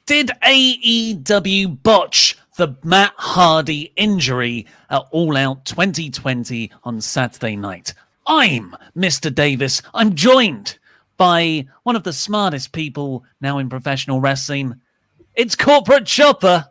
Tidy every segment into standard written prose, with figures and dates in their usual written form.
Did AEW botch the Matt Hardy injury at All Out 2020 on Saturday night? I'm Mr. Davis. I'm joined by one of the smartest people now in professional wrestling. It's Corporate Chopper.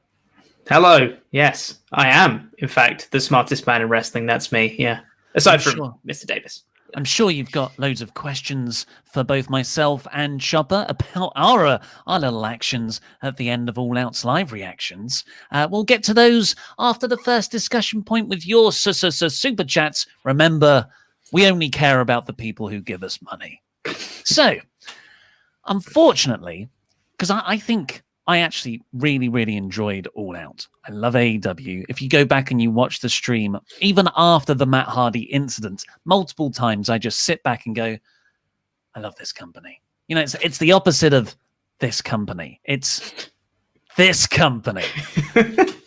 Hello. Yes, I am, in fact, the smartest man in wrestling. That's me, yeah. Aside from Mr. Davis. I'm sure you've got loads of questions for both myself and Chopper about our little actions at the end of All Out's live reactions. We'll get to those after the first discussion point with your super chats. Remember, we only care about the people who give us money. So, unfortunately, because I think I actually really, really enjoyed All Out. I love AEW. If you go back and you watch the stream, even after the Matt Hardy incident, multiple times I just sit back and go, I love this company. You know, it's the opposite of this company. It's this company.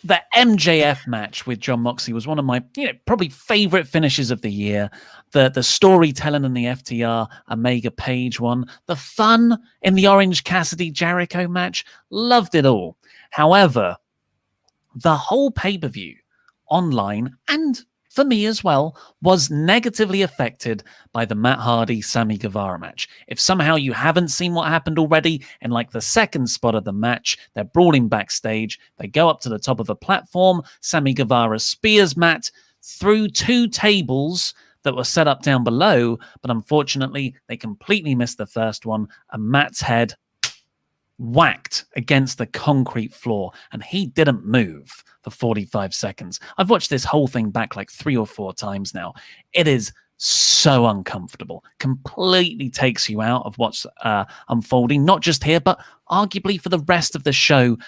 The MJF match with Jon Moxley was one of my, probably favorite finishes of the year. The storytelling in the FTR Omega Page one, the fun in the Orange Cassidy Jericho match, loved it all. However, the whole pay-per-view online and for me as well, was negatively affected by the Matt Hardy Sammy Guevara match. If somehow you haven't seen what happened already, in like the second spot of the match, they're brawling backstage, they go up to the top of a platform, Sammy Guevara spears Matt through two tables that were set up down below, but unfortunately they completely missed the first one, and Matt's head whacked against the concrete floor, and he didn't move for 45 seconds. I've watched this whole thing back like 3 or 4 times now. It is so uncomfortable. Completely takes you out of what's unfolding, not just here, but arguably for the rest of the show.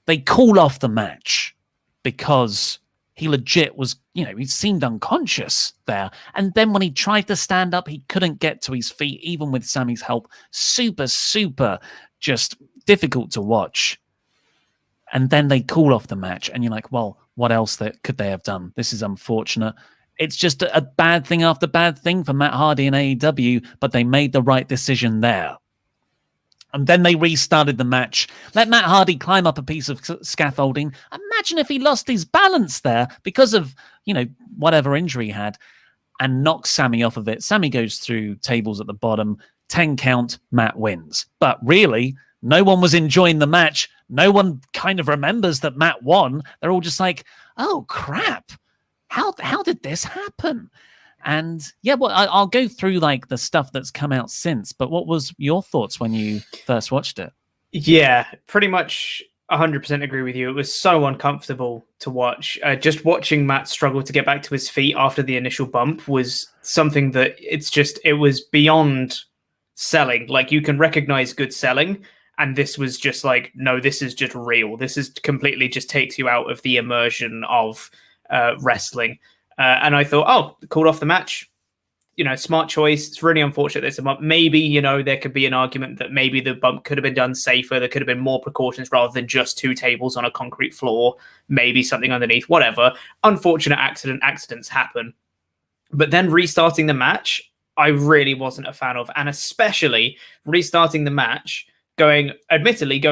They call off the match because he legit was, he seemed unconscious there. And then when he tried to stand up, he couldn't get to his feet, even with Sammy's help. Super, super just difficult to watch. And then they call off the match, and you're like, well, what else could they have done? This is unfortunate. It's just a bad thing after bad thing for Matt Hardy and AEW, but they made the right decision there. And then they restarted the match. Let Matt Hardy climb up a piece of scaffolding. Imagine if he lost his balance there because of, whatever injury he had, and knocks Sammy off of it. Sammy goes through tables at the bottom. 10 count, Matt wins. But really, no one was enjoying the match. No one kind of remembers that Matt won. They're all just like, oh, crap. How did this happen? And yeah, well, I'll go through like the stuff that's come out since. But what was your thoughts when you first watched it? Yeah, pretty much 100% agree with you. It was so uncomfortable to watch. Just watching Matt struggle to get back to his feet after the initial bump was something that it was beyond selling. Like, you can recognize good selling. And this was just like, no, this is just real. This is completely just takes you out of the immersion of wrestling. And I thought, called off the match. Smart choice. It's really unfortunate there's a bump. Maybe, there could be an argument that maybe the bump could have been done safer. There could have been more precautions rather than just 2 tables on a concrete floor. Maybe something underneath, whatever. Unfortunate accidents happen. But then restarting the match, I really wasn't a fan of. And especially restarting the match, going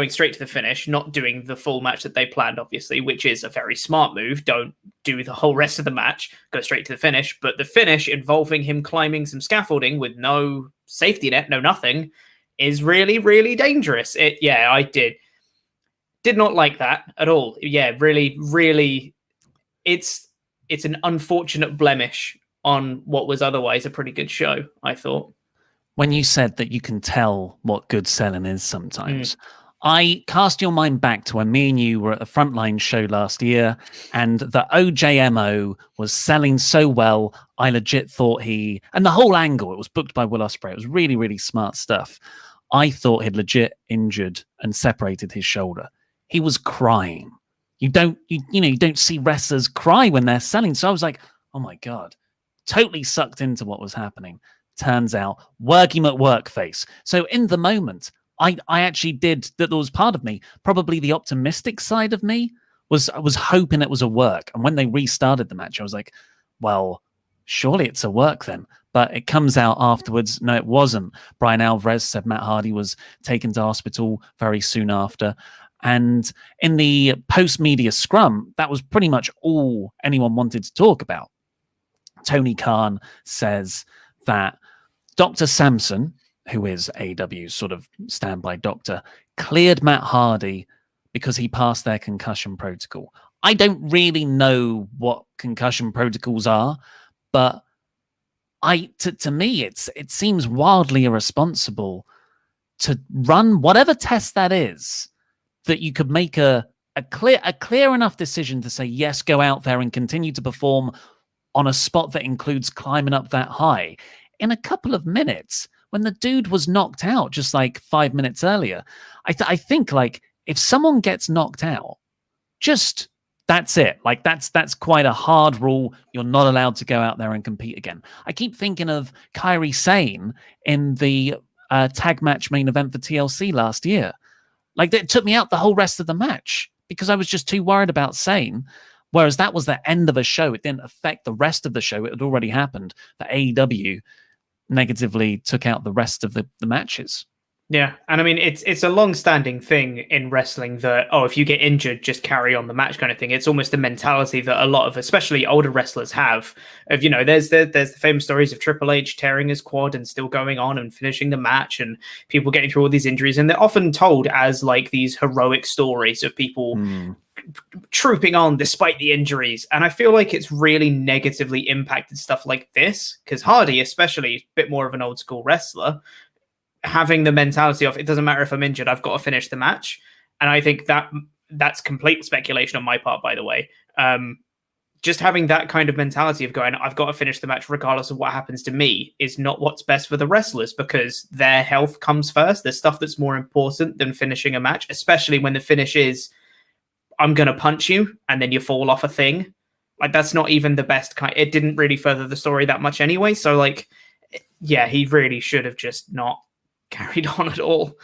straight to the finish, not doing the full match that they planned, obviously, which is a very smart move. Don't do the whole rest of the match, go straight to the finish. But the finish involving him climbing some scaffolding with no safety net, no nothing, is really, really dangerous. I did not like that at all. Yeah, really, really, it's an unfortunate blemish on what was otherwise a pretty good show, I thought. When you said that you can tell what good selling is sometimes, I cast your mind back to when me and you were at the Frontline show last year, and the OJMO was selling so well, I legit thought and the whole angle, it was booked by Will Ospreay. It was really, really smart stuff. I thought he'd legit injured and separated his shoulder. He was crying. You don't see wrestlers cry when they're selling. So I was like, oh my God, totally sucked into what was happening. Turns out, work him at work face. So in the moment, I actually did, that was part of me, probably the optimistic side of me, was hoping it was a work. And when they restarted the match, I was like, well, surely it's a work then. But it comes out afterwards, no, it wasn't. Brian Alvarez said Matt Hardy was taken to hospital very soon after. And in the post-media scrum, that was pretty much all anyone wanted to talk about. Tony Khan says that Dr. Sampson, who is AEW's sort of standby doctor, cleared Matt Hardy because he passed their concussion protocol. I don't really know what concussion protocols are, but to me, it seems wildly irresponsible to run whatever test that is, that you could make a clear enough decision to say, yes, go out there and continue to perform on a spot that includes climbing up that high in a couple of minutes when the dude was knocked out just like 5 minutes earlier. I think like if someone gets knocked out, just that's it. Like that's quite a hard rule. You're not allowed to go out there and compete again. I keep thinking of Kairi Sane in the tag match main event for TLC last year. Like it took me out the whole rest of the match because I was just too worried about Sane. Whereas that was the end of a show. It didn't affect the rest of the show. It had already happened. The AEW negatively took out the rest of the matches. Yeah, and I mean it's a long-standing thing in wrestling that if you get injured, just carry on the match kind of thing. It's almost a mentality that a lot of, especially older wrestlers, have. Of there's the famous stories of Triple H tearing his quad and still going on and finishing the match, and people getting through all these injuries, and they're often told as like these heroic stories of people trooping on despite the injuries. And I feel like it's really negatively impacted stuff like this because Hardy, especially, a bit more of an old school wrestler, having the mentality of it doesn't matter if I'm injured, I've got to finish the match. And I think that's complete speculation on my part, by the way. Just having that kind of mentality of going, I've got to finish the match regardless of what happens to me, is not what's best for the wrestlers because their health comes first. There's stuff that's more important than finishing a match, especially when the finish is, I'm going to punch you and then you fall off a thing. Like that's not even the best kind. It didn't really further the story that much anyway. So like, yeah, he really should have just not carried on at all.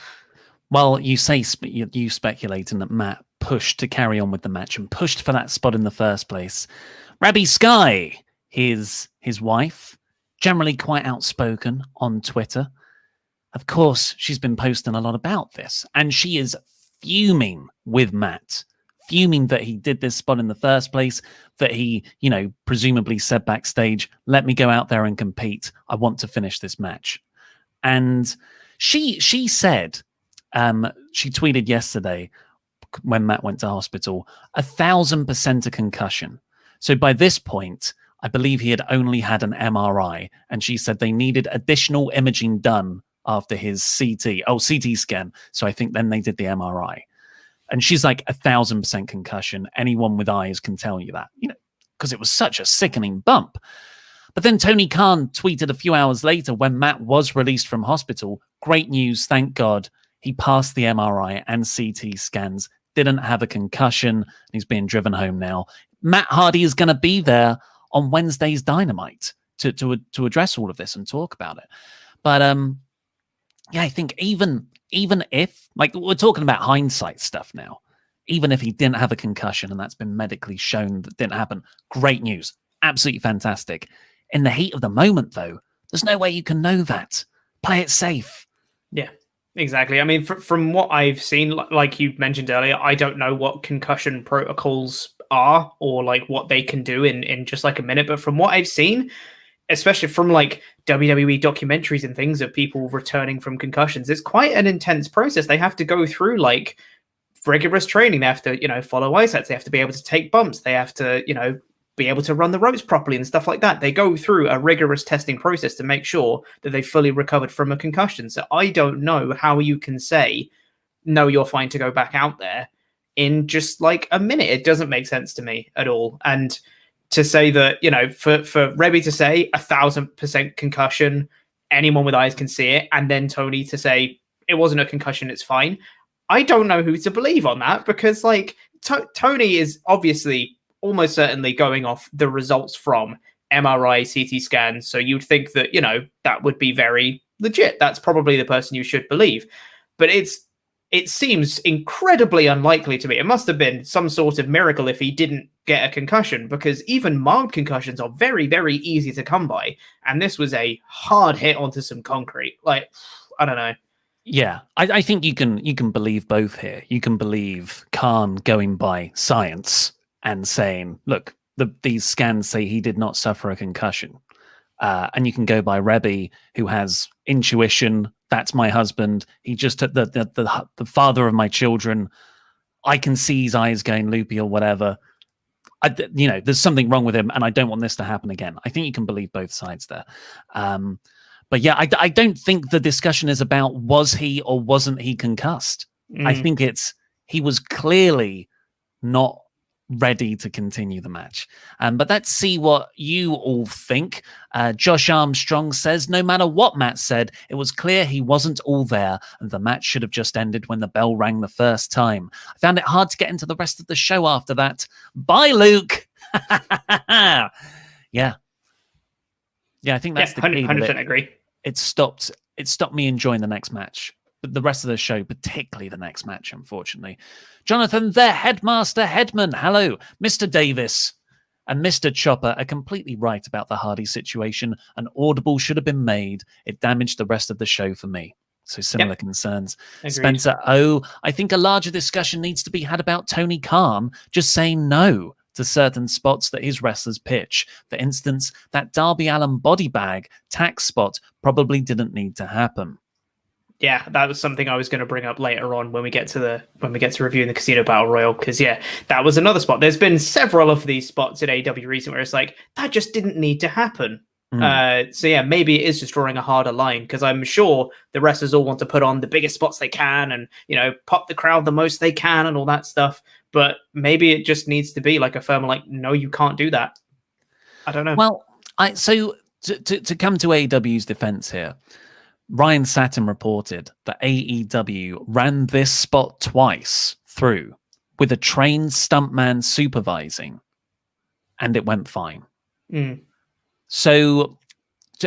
Well, you say you speculating that Matt pushed to carry on with the match and pushed for that spot in the first place. Rabbi Sky, his wife, generally quite outspoken on Twitter. Of course, she's been posting a lot about this, and she is fuming with Matt, fuming that he did this spot in the first place, that he, presumably said backstage, let me go out there and compete. I want to finish this match. And she said, she tweeted yesterday when Matt went to hospital, 1,000% a concussion. So by this point, I believe he had only had an MRI, and she said they needed additional imaging done after his CT scan. So I think then they did the MRI. And she's like 1,000% concussion. Anyone with eyes can tell you that, because it was such a sickening bump. But then Tony Khan tweeted a few hours later when Matt was released from hospital, great news, thank God. He passed the MRI and CT scans, didn't have a concussion, and he's being driven home now. Matt Hardy is going to be there on Wednesday's Dynamite to address all of this and talk about it. But yeah, I think even if, like, we're talking about hindsight stuff now, even if he didn't have a concussion and that's been medically shown that didn't happen, great news, absolutely fantastic. In the heat of the moment, though, there's no way you can know that. Play it safe. Yeah, exactly. I mean, from what I've seen, like you mentioned earlier, I don't know what concussion protocols are or like what they can do in just like a minute. But from what I've seen, especially from like WWE documentaries and things of people returning from concussions, it's quite an intense process. They have to go through like rigorous training. They have to, follow ISATs. They have to be able to take bumps. They have to, be able to run the ropes properly and stuff like that. They go through a rigorous testing process to make sure that they fully recovered from a concussion. So I don't know how you can say, no, you're fine to go back out there in just like a minute. It doesn't make sense to me at all. And to say that, for Rebby to say 1,000% concussion, anyone with eyes can see it, and then Tony to say it wasn't a concussion, it's fine. I don't know who to believe on that because like Tony is obviously almost certainly going off the results from MRI, CT scans. So you'd think that, that would be very legit. That's probably the person you should believe. But it seems incredibly unlikely to me. It must have been some sort of miracle if he didn't get a concussion, because even mild concussions are very, very easy to come by. And this was a hard hit onto some concrete. Like, I don't know. Yeah, I think you can believe both here. You can believe Khan going by science and saying, look, these scans say he did not suffer a concussion. And you can go by Rebbe, who has intuition. That's my husband. He just took the father of my children. I can see his eyes going loopy or whatever. There's something wrong with him, and I don't want this to happen again. I think you can believe both sides there. But yeah, I don't think the discussion is about was he or wasn't he concussed. I think it's he was clearly not ready to continue the match. But let's see what you all think. Josh Armstrong says, no matter what Matt said, it was clear he wasn't all there, and the match should have just ended when the bell rang the first time. I found it hard to get into the rest of the show after that. Bye, Luke. Yeah. Yeah, I think that's the key. 100% agree. It stopped me enjoying the next match. But the rest of the show, particularly the next match, unfortunately. Jonathan, the Headmaster Headman. Hello, Mr. Davis and Mr. Chopper are completely right about the Hardy situation. An audible should have been made. It damaged the rest of the show for me. So similar concerns. Agreed. Spencer O, I think a larger discussion needs to be had about Tony Khan just saying no to certain spots that his wrestlers pitch. For instance, that Darby Allin body bag tax spot probably didn't need to happen. Yeah, that was something I was going to bring up later on when we get to reviewing the Casino Battle Royal, because that was another spot. There's been several of these spots in AEW recently where it's like that just didn't need to happen. Maybe it is just drawing a harder line, because I'm sure the wrestlers all want to put on the biggest spots they can and pop the crowd the most they can and all that stuff. But maybe it just needs to be like a firm like, no, you can't do that. I don't know. Well, to come to AEW's defense here. Ryan Satin reported that AEW ran this spot twice through with a trained stuntman supervising, and it went fine. So,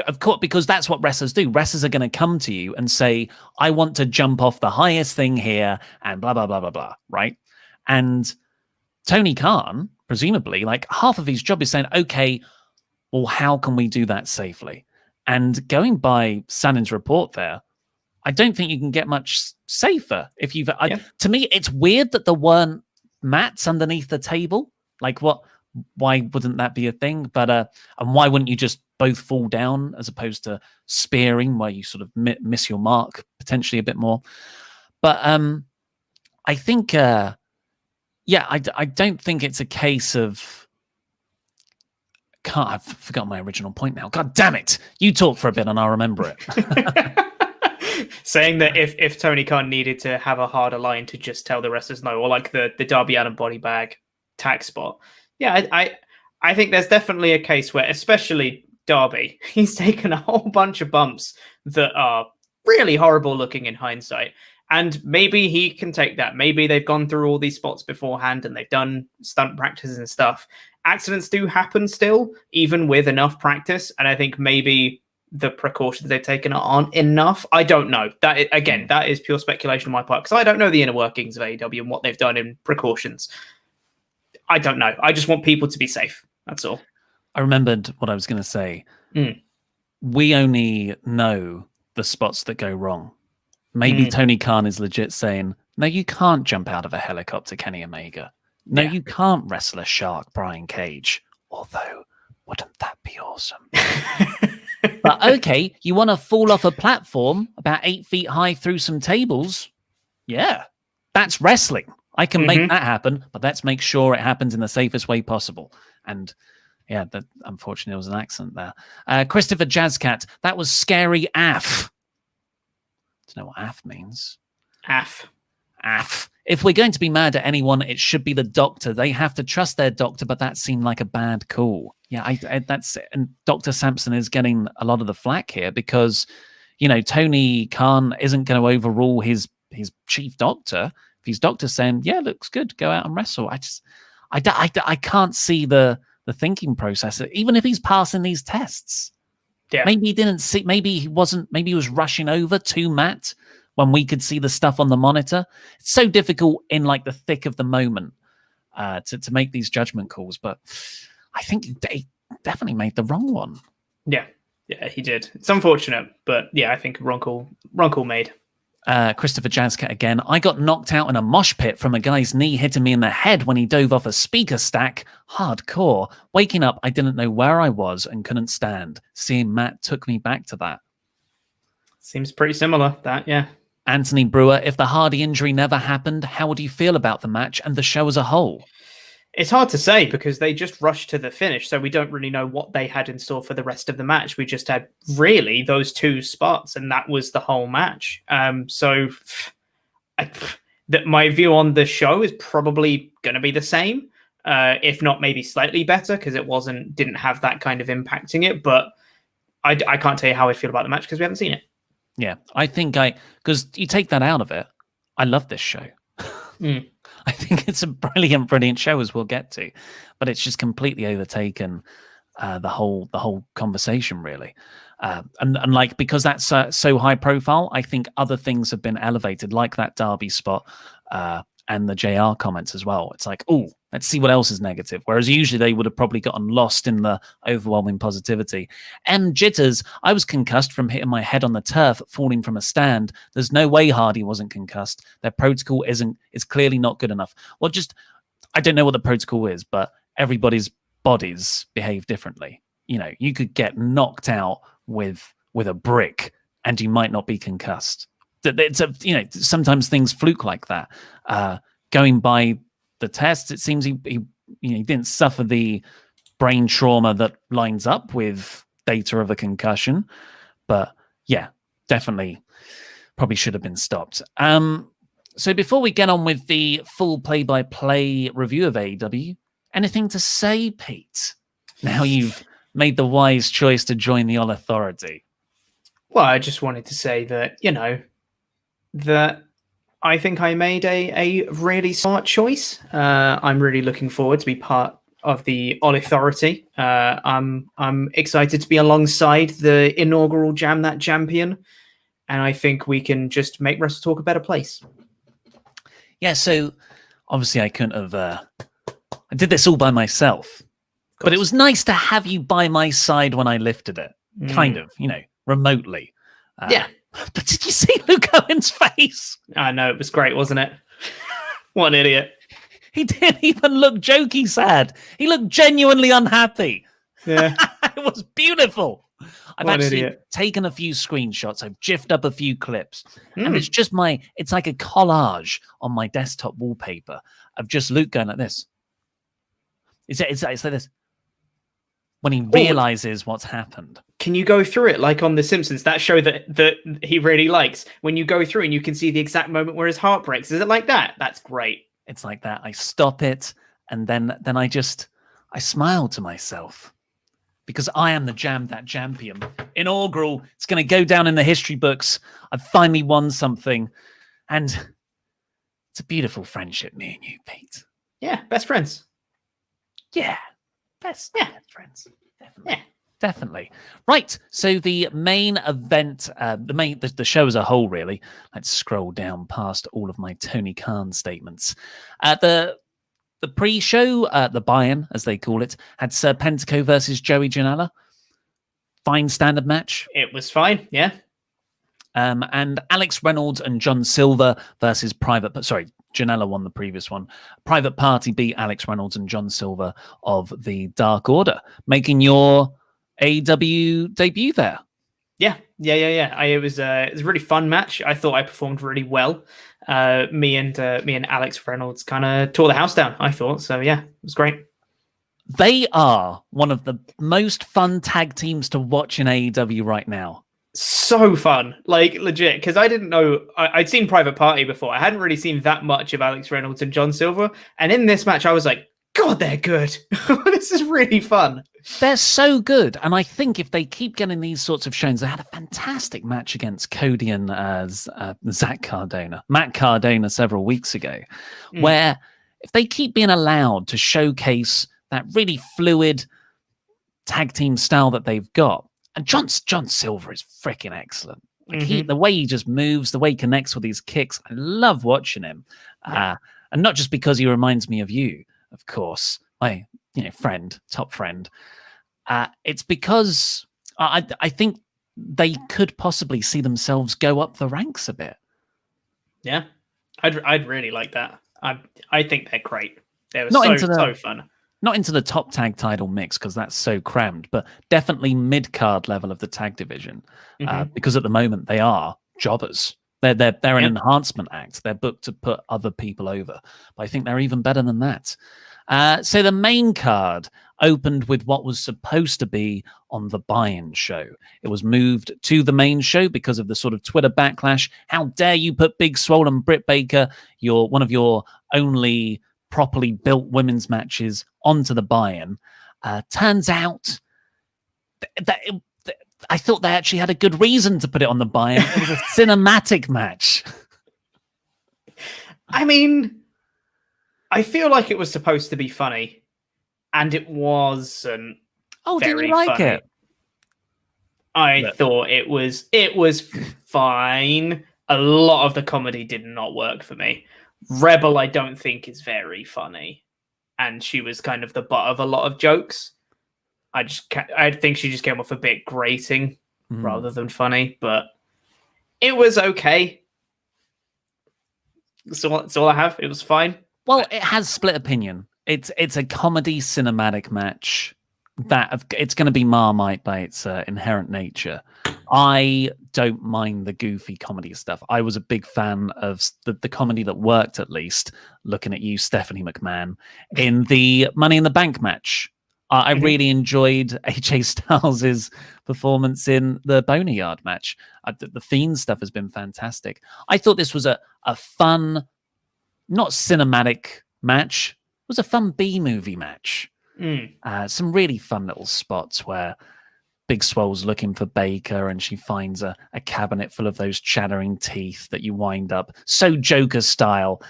of course, because that's what wrestlers do. Wrestlers are going to come to you and say, I want to jump off the highest thing here and blah, blah, blah, blah, blah, right? And Tony Khan, presumably, like half of his job is saying, okay, well, how can we do that safely? And going by Sanin's report there, I don't think you can get much safer. If you've, to me, it's weird that there weren't mats underneath the table. Like, what? Why wouldn't that be a thing? But and why wouldn't you just both fall down as opposed to spearing, where you sort of miss your mark potentially a bit more? But I think, I don't think it's a case of. I've forgotten my original point now. God damn it. You talk for a bit and I'll remember it. Saying that if Tony Khan needed to have a harder line to just tell the wrestlers no, or like the Darby Allin body bag tag spot. Yeah, I think there's definitely a case where, especially Darby, he's taken a whole bunch of bumps that are really horrible looking in hindsight. And maybe he can take that. Maybe they've gone through all these spots beforehand and they've done stunt practices and stuff. Accidents do happen still, even with enough practice. And I think maybe the precautions they've taken aren't enough. I don't know. That is pure speculation on my part, because I don't know the inner workings of AEW and what they've done in precautions. I don't know. I just want people to be safe. That's all. I remembered what I was going to say. We only know the spots that go wrong. Maybe Tony Khan is legit saying, no, you can't jump out of a helicopter, Kenny Omega. No, you can't wrestle a shark, Brian Cage. Although, wouldn't that be awesome? But okay, you want to fall off a platform about 8 feet high through some tables? Yeah, that's wrestling. I can make that happen, but let's make sure it happens in the safest way possible. And yeah, unfortunately, there was an accident there. Christopher Jazzcat, that was scary AF. I don't know what AF means. AF. If we're going to be mad at anyone, it should be the doctor. They have to trust their doctor, but that seemed like a bad call. Yeah, that's it. And Dr. Sampson is getting a lot of the flack here because, Tony Khan isn't going to overrule his chief doctor. If his doctor's saying, yeah, looks good, go out and wrestle. I can't see the thinking process, even if he's passing these tests. Yeah. Maybe he didn't see, maybe he was rushing over to Matt when we could see the stuff on the monitor. It's so difficult in like the thick of the moment to make these judgment calls, but I think they definitely made the wrong one. Yeah, he did. It's unfortunate, but yeah, I think wrong call made. Christopher Jazzcat again. I got knocked out in a mosh pit from a guy's knee hitting me in the head when he dove off a speaker stack. Hardcore. Waking up, I didn't know where I was and couldn't stand. Seeing Matt took me back to that. Seems pretty similar, that, yeah. Anthony Brewer, if the Hardy injury never happened, how would you feel about the match and the show as a whole? It's hard to say because they just rushed to the finish, so we don't really know what they had in store for the rest of the match. We just had really those two spots, and that was the whole match. My view on the show is probably going to be the same, if not maybe slightly better, because it didn't have that kind of impacting it. But I can't tell you how I feel about the match because we haven't seen it. Yeah, I think because you take that out of it, I love this show. I think it's a brilliant, brilliant show, as we'll get to, but it's just completely overtaken the whole conversation, really. And like, because that's so high profile, I think other things have been elevated, like that Derby spot and the JR comments as well. It's like, oh, let's see what else is negative. Whereas usually they would have probably gotten lost in the overwhelming positivity. Jitters, I was concussed from hitting my head on the turf, falling from a stand. There's no way Hardy wasn't concussed. Their protocol is clearly not good enough. Well, I don't know what the protocol is, but everybody's bodies behave differently. You know, you could get knocked out with a brick and you might not be concussed. Sometimes things fluke like that. Going by the tests, it seems he didn't suffer the brain trauma that lines up with data of a concussion, but yeah, definitely probably should have been stopped. So before we get on with the full play-by-play review of AEW, anything to say, Pete? Now you've made the wise choice to join the All Authority. Well, I just wanted to say that, that I think I made a really smart choice. I'm really looking forward to be part of the All Authority. I'm excited to be alongside the inaugural Jam That Champion, and I think we can just make WrestleTalk a better place. Yeah, so obviously I couldn't have... I did this all by myself, but it was nice to have you by my side when I lifted it, kind of, remotely. Yeah. But did you see Luke Owen's face? I know, it was great, wasn't it? What an idiot. He didn't even look jokey sad. He looked genuinely unhappy. Yeah. It was beautiful. I've actually idiot. taken a few screenshots. I've jiffed up a few clips. And it's just it's like a collage on my desktop wallpaper of just Luke going like this. It's like this. When he realizes what's happened. Can you go through it like on The Simpsons, that show that he really likes? When you go through and you can see the exact moment where his heart breaks. Is it like that? That's great. It's like that. I stop it, and then I smile to myself because I am the Jam That Champion. Inaugural. It's going to go down in the history books. I've finally won something, and it's a beautiful friendship, me and you, Pete. Yeah, best friends. Yeah. Best friends. Definitely. Right. So the main event, the show as a whole, really. Let's scroll down past all of my Tony Khan statements. The pre-show, the buy-in, as they call it, had Serpentico versus Joey Janela. Fine standard match. It was fine. Yeah. And Alex Reynolds and John Silver versus Janela won the previous one. Private Party beat Alex Reynolds and John Silver of the Dark Order, making your AEW debut there. Yeah. It was a really fun match. I thought I performed really well. Me and Alex Reynolds kind of tore the house down, I thought. So yeah, it was great. They are one of the most fun tag teams to watch in AEW right now. So fun, like legit, because I didn't know. I'd seen Private Party before. I hadn't really seen that much of Alex Reynolds and John Silver, and in this match I was like, God, they're good. This is really fun. They're so good, and I think if they keep getting these sorts of shows, they had a fantastic match against Cody and Matt Cardona several weeks ago, where if they keep being allowed to showcase that really fluid tag team style that they've got. And John Silver is freaking excellent. Like the way he just moves, the way he connects with his kicks, I love watching him. And not just because he reminds me of you, of course, my top friend. It's because I think they could possibly see themselves go up the ranks a bit. Yeah, I'd really like that. I think they're great. They were Not so into the so fun. not into the top tag title mix because that's so crammed, but definitely mid card level of the tag division. Because at the moment they are jobbers. They're an Yep. enhancement act. They're booked to put other people over. But I think they're even better than that. So the main card opened with what was supposed to be on the buy-in show. It was moved to the main show because of the sort of Twitter backlash. How dare you put Big Swole and Britt Baker, one of your only properly built women's matches, onto the buy-in. Turns out I thought they actually had a good reason to put it on the buy-in. It was a cinematic match. I mean, I feel like it was supposed to be funny, and it wasn't. Oh, did very you like funny. it? I thought it was fine. A lot of the comedy did not work for me. Rebel, I don't think, is very funny, and she was kind of the butt of a lot of jokes. I think she just came off a bit grating rather than funny, but it was okay. So that's all I have. It was fine. Well, it has split opinion. It's a comedy cinematic match that it's going to be Marmite by its inherent nature. I don't mind the goofy comedy stuff. I was a big fan of the comedy that worked, at least, looking at you, Stephanie McMahon, in the Money in the Bank match. I really enjoyed AJ Styles' performance in the Boneyard match. The Fiend stuff has been fantastic. I thought this was a fun, not cinematic match. It was a fun B-movie match. Some really fun little spots where Big Swole's looking for Baker and she finds a cabinet full of those chattering teeth that you wind up. So Joker style.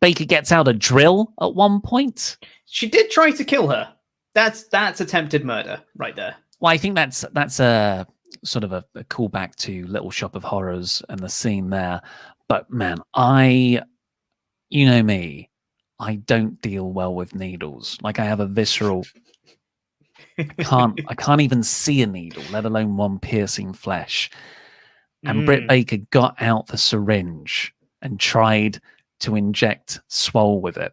Baker gets out a drill at one point. She did try to kill her. That's attempted murder right there. Well, I think that's a sort of a callback to Little Shop of Horrors and the scene there. But man, you know me, I don't deal well with needles. Like I have a visceral. I can't even see a needle, let alone one piercing flesh. And Britt Baker got out the syringe and tried to inject Swole with it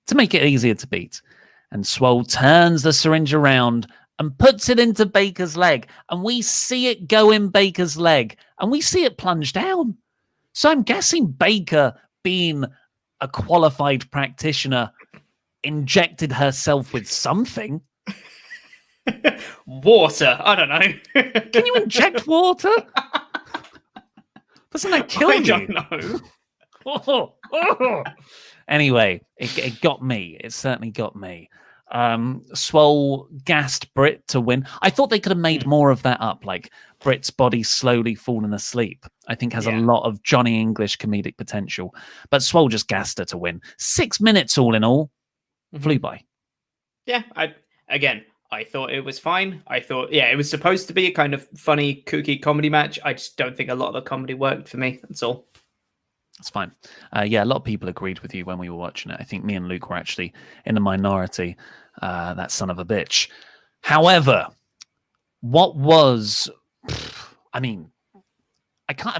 to make it easier to beat. And Swole turns the syringe around and puts it into Baker's leg. And we see it go in Baker's leg. And we see it plunge down. So I'm guessing Baker, being a qualified practitioner, injected herself with something. Water. I don't know. Can you inject water? Doesn't that kill you? I don't know. Anyway, it got me. It certainly got me. Swole gassed Britt to win. I thought they could have made more of that up, like Britt's body slowly falling asleep. I think has a lot of Johnny English comedic potential. But Swole just gassed her to win. 6 minutes all in all. Flew by. Yeah, I thought it was fine. I thought, it was supposed to be a kind of funny, kooky comedy match. I just don't think a lot of the comedy worked for me. That's all. That's fine. A lot of people agreed with you when we were watching it. I think me and Luke were actually in the minority. That son of a bitch. However, I've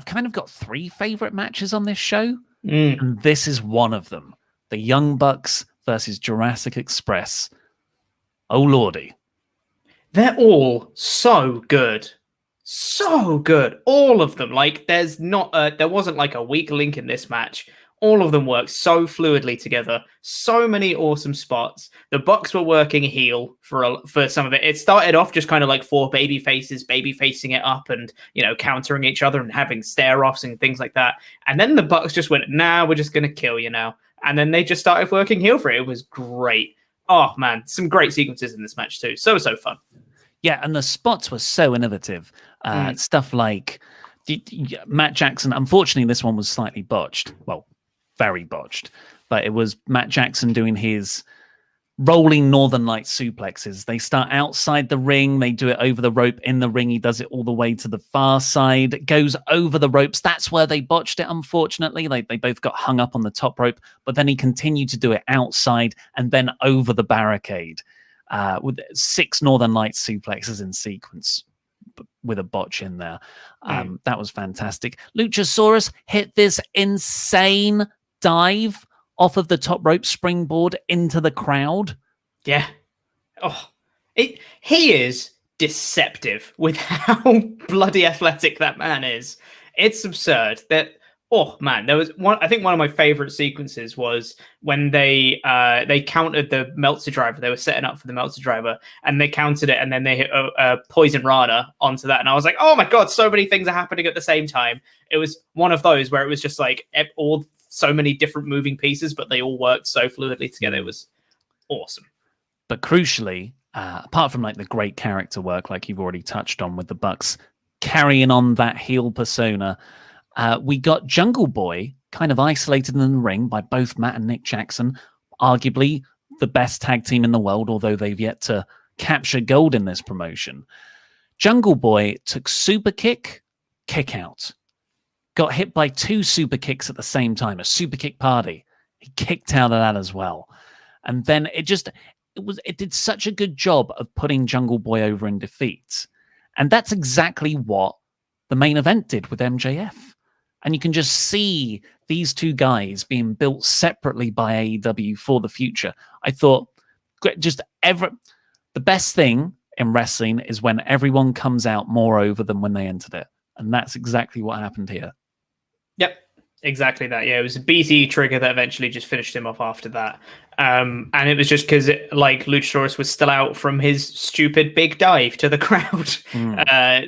kind of got 3 favorite matches on this show, and this is one of them. The Young Bucks versus Jurassic Express. Oh lordy. They're all so good. So good. All of them. Like there wasn't like a weak link in this match. All of them worked so fluidly together. So many awesome spots. The Bucks were working heel for some of it. It started off just kind of like 4 baby faces, baby facing it up and, countering each other and having stare offs and things like that. And then the Bucks just went, nah, we're just going to kill you now. And then they just started working heel for it. It was great. Oh man, some great sequences in this match too. So fun. Yeah, and the spots were so innovative. Stuff like Matt Jackson. Unfortunately, this one was slightly botched. Well, very botched. But it was Matt Jackson doing his rolling Northern Light suplexes. They start outside the ring. They do it over the rope in the ring. He does it all the way to the far side. It goes over the ropes. That's where they botched it, unfortunately. They both got hung up on the top rope. But then he continued to do it outside and then over the barricade with 6 Northern Light suplexes in sequence. with a botch in there. That was fantastic. Luchasaurus hit this insane dive off of the top rope springboard into the crowd. Yeah. Oh, he is deceptive with how bloody athletic that man is. It's absurd that. Oh man, there was one. I think one of my favorite sequences was when they countered the Meltzer driver. They were setting up for the Meltzer driver, and they countered it, and then they hit a Poison Rana onto that. And I was like, oh my god, so many things are happening at the same time. It was one of those where it was just like all so many different moving pieces, but they all worked so fluidly together. It was awesome. But crucially, apart from like the great character work, like you've already touched on with the Bucks carrying on that heel persona. We got Jungle Boy kind of isolated in the ring by both Matt and Nick Jackson, arguably the best tag team in the world, although they've yet to capture gold in this promotion. Jungle Boy took super kick out, got hit by 2 super kicks at the same time, a super kick party. He kicked out of that as well. And then it did such a good job of putting Jungle Boy over in defeat. And that's exactly what the main event did with MJF. And you can just see these 2 guys being built separately by AEW for the future. I thought the best thing in wrestling is when everyone comes out more over than when they entered it. And that's exactly what happened here. Yep, exactly that. Yeah, it was a BT trigger that eventually just finished him off after that. And it was just because like Luchasaurus was still out from his stupid big dive to the crowd.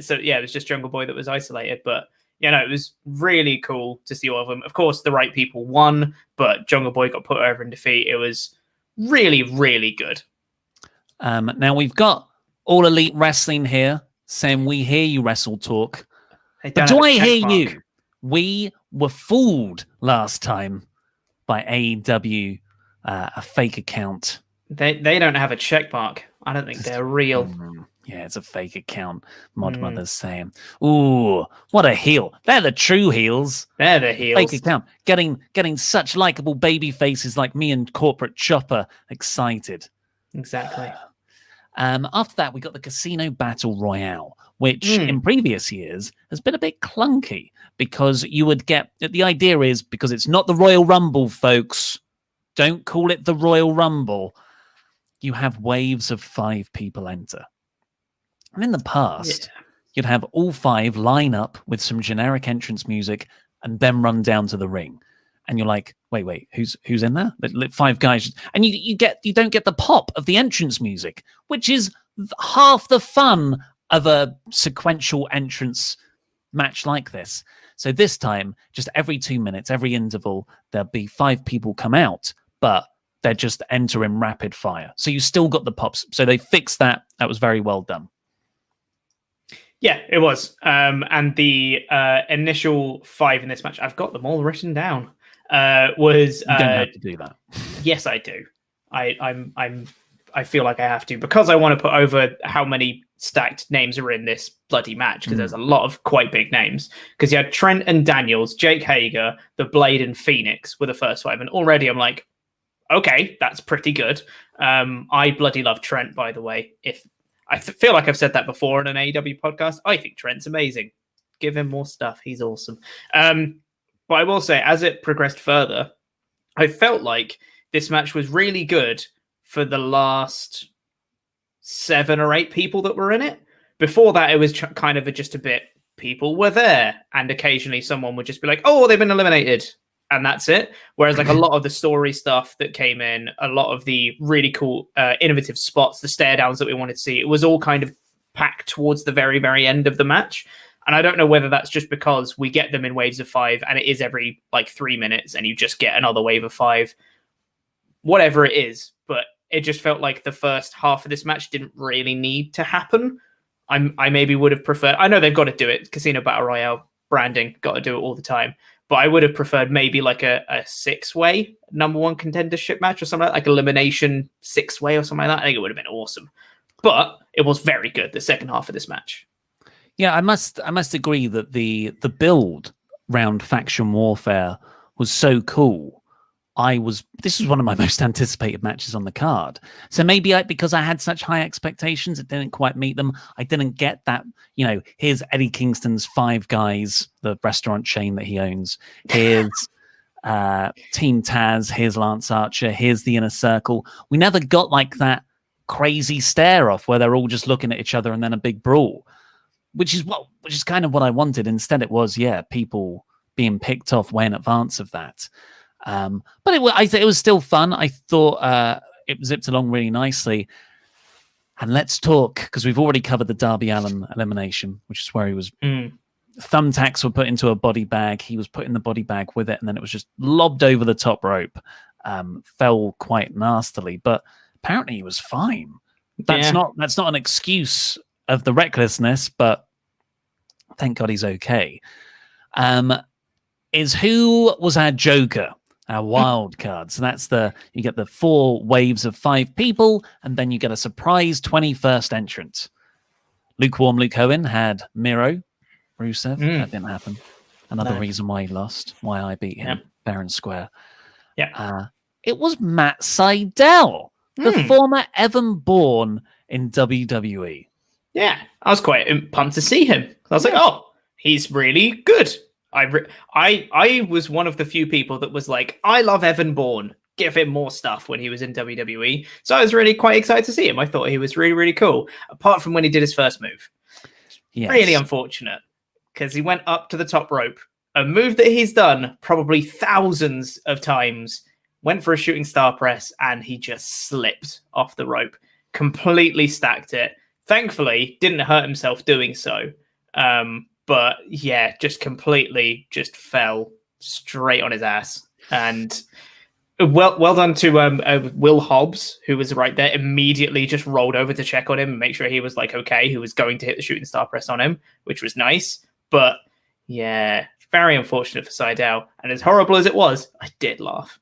So yeah, it was just Jungle Boy that was isolated. But it was really cool to see all of them. Of course, the right people won, but Jungle Boy got put over in defeat. It was really, really good. Now we've got All Elite Wrestling here saying, we hear you, WrestleTalk. But do I hear you? We were fooled last time by AEW, a fake account. They don't have a check mark. I don't think they're real. Yeah, it's a fake account. Mod Mother's saying, ooh, what a heel. They're the true heels. They're the heels. Fake account. Getting such likable baby faces like me and Corporate Chopper excited. Exactly. After that, we got the Casino Battle Royale, which in previous years has been a bit clunky because you would get, the idea is because it's not the Royal Rumble, folks. Don't call it the Royal Rumble. You have waves of 5 people enter. And in the past, you'd have all 5 line up with some generic entrance music and then run down to the ring. And you're like, wait, who's in there? 5 guys. And you don't get the pop of the entrance music, which is half the fun of a sequential entrance match like this. So this time, just every 2 minutes, every interval, there'll be 5 people come out, but they're just entering rapid fire. So you still got the pops. So they fixed that. That was very well done. Yeah, it was. And the initial 5 in this match, I've got them all written down. Was you don't have to do that. Yes, I do. I feel like I have to because I want to put over how many stacked names are in this bloody match because there's a lot of quite big names. Because you had Trent and Daniels, Jake Hager, The Blade, and Phoenix were the first 5, and already I'm like, okay, that's pretty good. I bloody love Trent, by the way. If I feel like I've said that before in an AEW podcast. I think Trent's amazing. Give him more stuff. He's awesome. But I will say, as it progressed further, I felt like this match was really good for the last 7 or 8 people that were in it. Before that, it was kind of just a bit, people were there. And occasionally someone would just be like, oh, they've been eliminated. And that's it. Whereas like a lot of the story stuff that came in, a lot of the really cool, innovative spots, the stare downs that we wanted to see, it was all kind of packed towards the very, very end of the match. And I don't know whether that's just because we get them in waves of 5 and it is every like 3 minutes and you just get another wave of 5, whatever it is. But it just felt like the first half of this match didn't really need to happen. I maybe would have preferred, I know they've got to do it. Casino Battle Royale branding, got to do it all the time. But I would have preferred maybe like a 6-way number 1 contendership match or something like elimination 6-way or something like that. I think it would have been awesome. But it was very good, the second half of this match. Yeah, I must agree that the build round faction warfare was so cool this was one of my most anticipated matches on the card. So maybe because I had such high expectations, it didn't quite meet them. I didn't get that, here's Eddie Kingston's Five Guys, the restaurant chain that he owns. Here's Team Taz, here's Lance Archer, here's the Inner Circle. We never got like that crazy stare off where they're all just looking at each other and then a big brawl, which is kind of what I wanted. Instead it was, people being picked off way in advance of that. But it was still fun. I thought it zipped along really nicely. And let's talk, because we've already covered the Darby Allin elimination, which is where he was thumbtacks were put into a body bag. He was put in the body bag with it, and then it was just lobbed over the top rope. Fell quite nastily, but apparently he was fine. That's not an excuse of the recklessness, but thank God he's okay. Is who was our Joker? Our wild card. So that's you get the 4 waves of 5 people, and then you get a surprise 21st entrant. Lukewarm Luke Owen had Miro, Rusev. That didn't happen. Another reason why he lost, why I beat him fair and square. It was Matt Sydal, the former Evan Bourne in WWE. Yeah, I was quite pumped to see him. I was like, oh, he's really good. I was one of the few people that was like, I love Evan Bourne. Give him more stuff when he was in WWE. So I was really quite excited to see him. I thought he was really, really cool. Apart from when he did his first move. Yes. Really unfortunate. Because he went up to the top rope. A move that he's done probably thousands of times. Went for a shooting star press and he just slipped off the rope. Completely stacked it. Thankfully, didn't hurt himself doing so. But just completely just fell straight on his ass. And well done to Will Hobbs, who was right there, immediately just rolled over to check on him and make sure he was like okay, who was going to hit the shooting star press on him, which was nice. But very unfortunate for Sydal. And as horrible as it was, I did laugh.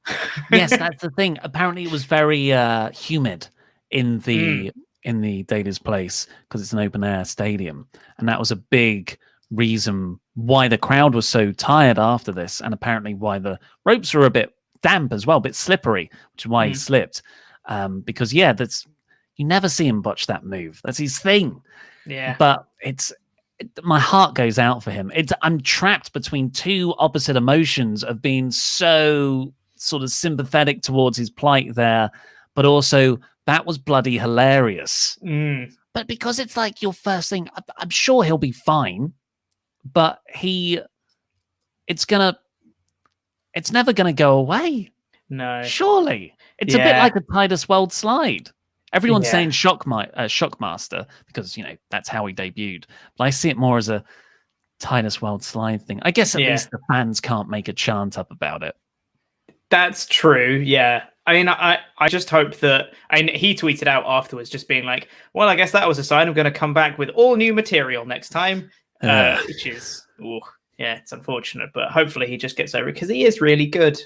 Yes, that's the thing. Apparently it was very humid in the Daily's Place because it's an open air stadium. And that was a big reason why the crowd was so tired after this, and apparently why the ropes were a bit damp as well, a bit slippery, which is why he slipped. Because that's you never see him botch that move. That's his thing. Yeah. But my heart goes out for him. I'm trapped between 2 opposite emotions of being so sort of sympathetic towards his plight there, but also that was bloody hilarious. But because it's like your first thing, I'm sure he'll be fine. But it's never gonna go away. No, surely it's a bit like a Titus World slide. Everyone's saying Shockmaster because that's how he debuted. But I see it more as a Titus World slide thing. I guess at least the fans can't make a chant up about it. That's true. Yeah. I mean, I just hope that he tweeted out afterwards, just being like, "Well, I guess that was a sign. I'm going to come back with all new material next time." Which is, it's unfortunate, but hopefully he just gets over it because he is really good.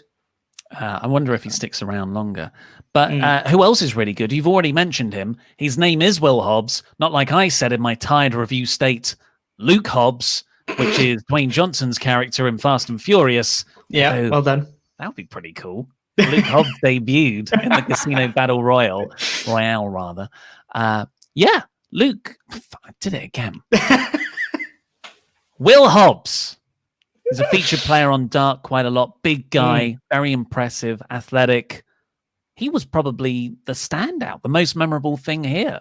I wonder if he sticks around longer. But who else is really good? You've already mentioned him. His name is Will Hobbs, not like I said in my tired review state, Luke Hobbs, which is Dwayne Johnson's character in Fast and Furious. Yeah, so well done. That would be pretty cool. Luke Hobbs debuted in the Casino Battle Royale, rather. Luke, I did it again. Will Hobbs is a featured player on Dark quite a lot. Big guy, very impressive, athletic. He was probably the standout, the most memorable thing here.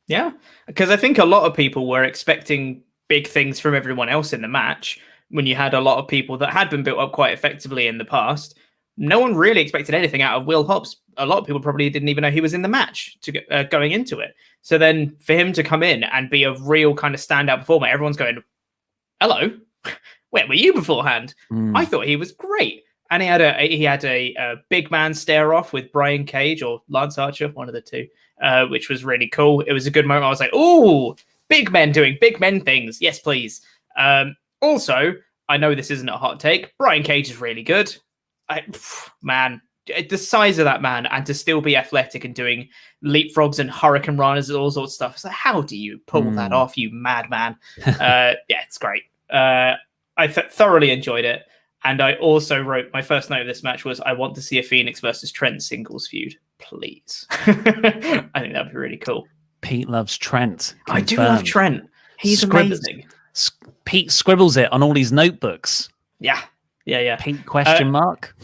Yeah, because I think a lot of people were expecting big things from everyone else in the match when you had a lot of people that had been built up quite effectively in the past. No one really expected anything out of Will Hobbs. A lot of people probably didn't even know he was in the match going into it. So then for him to come in and be a real kind of standout performer, everyone's going, hello, where were you beforehand? I thought he was great. And he had a big man stare off with Brian Cage or Lance Archer, one of the two, which was really cool. It was a good moment. I was like, oh, big men doing big men things. Yes, please. Also, I know this isn't a hot take. Brian Cage is really good. Man, the size of that man, and to still be athletic and doing leapfrogs and hurricane runners and all sorts of stuff. It's like, how do you pull that off, you madman? It's great. I thoroughly enjoyed it. And I also wrote, my first note of this match was, I want to see a Phoenix versus Trent singles feud, please. I think that'd be really cool. Pete loves Trent. Confirmed. I do love Trent. He's amazing. Pete scribbles it on all these notebooks. Yeah. Pete question mark.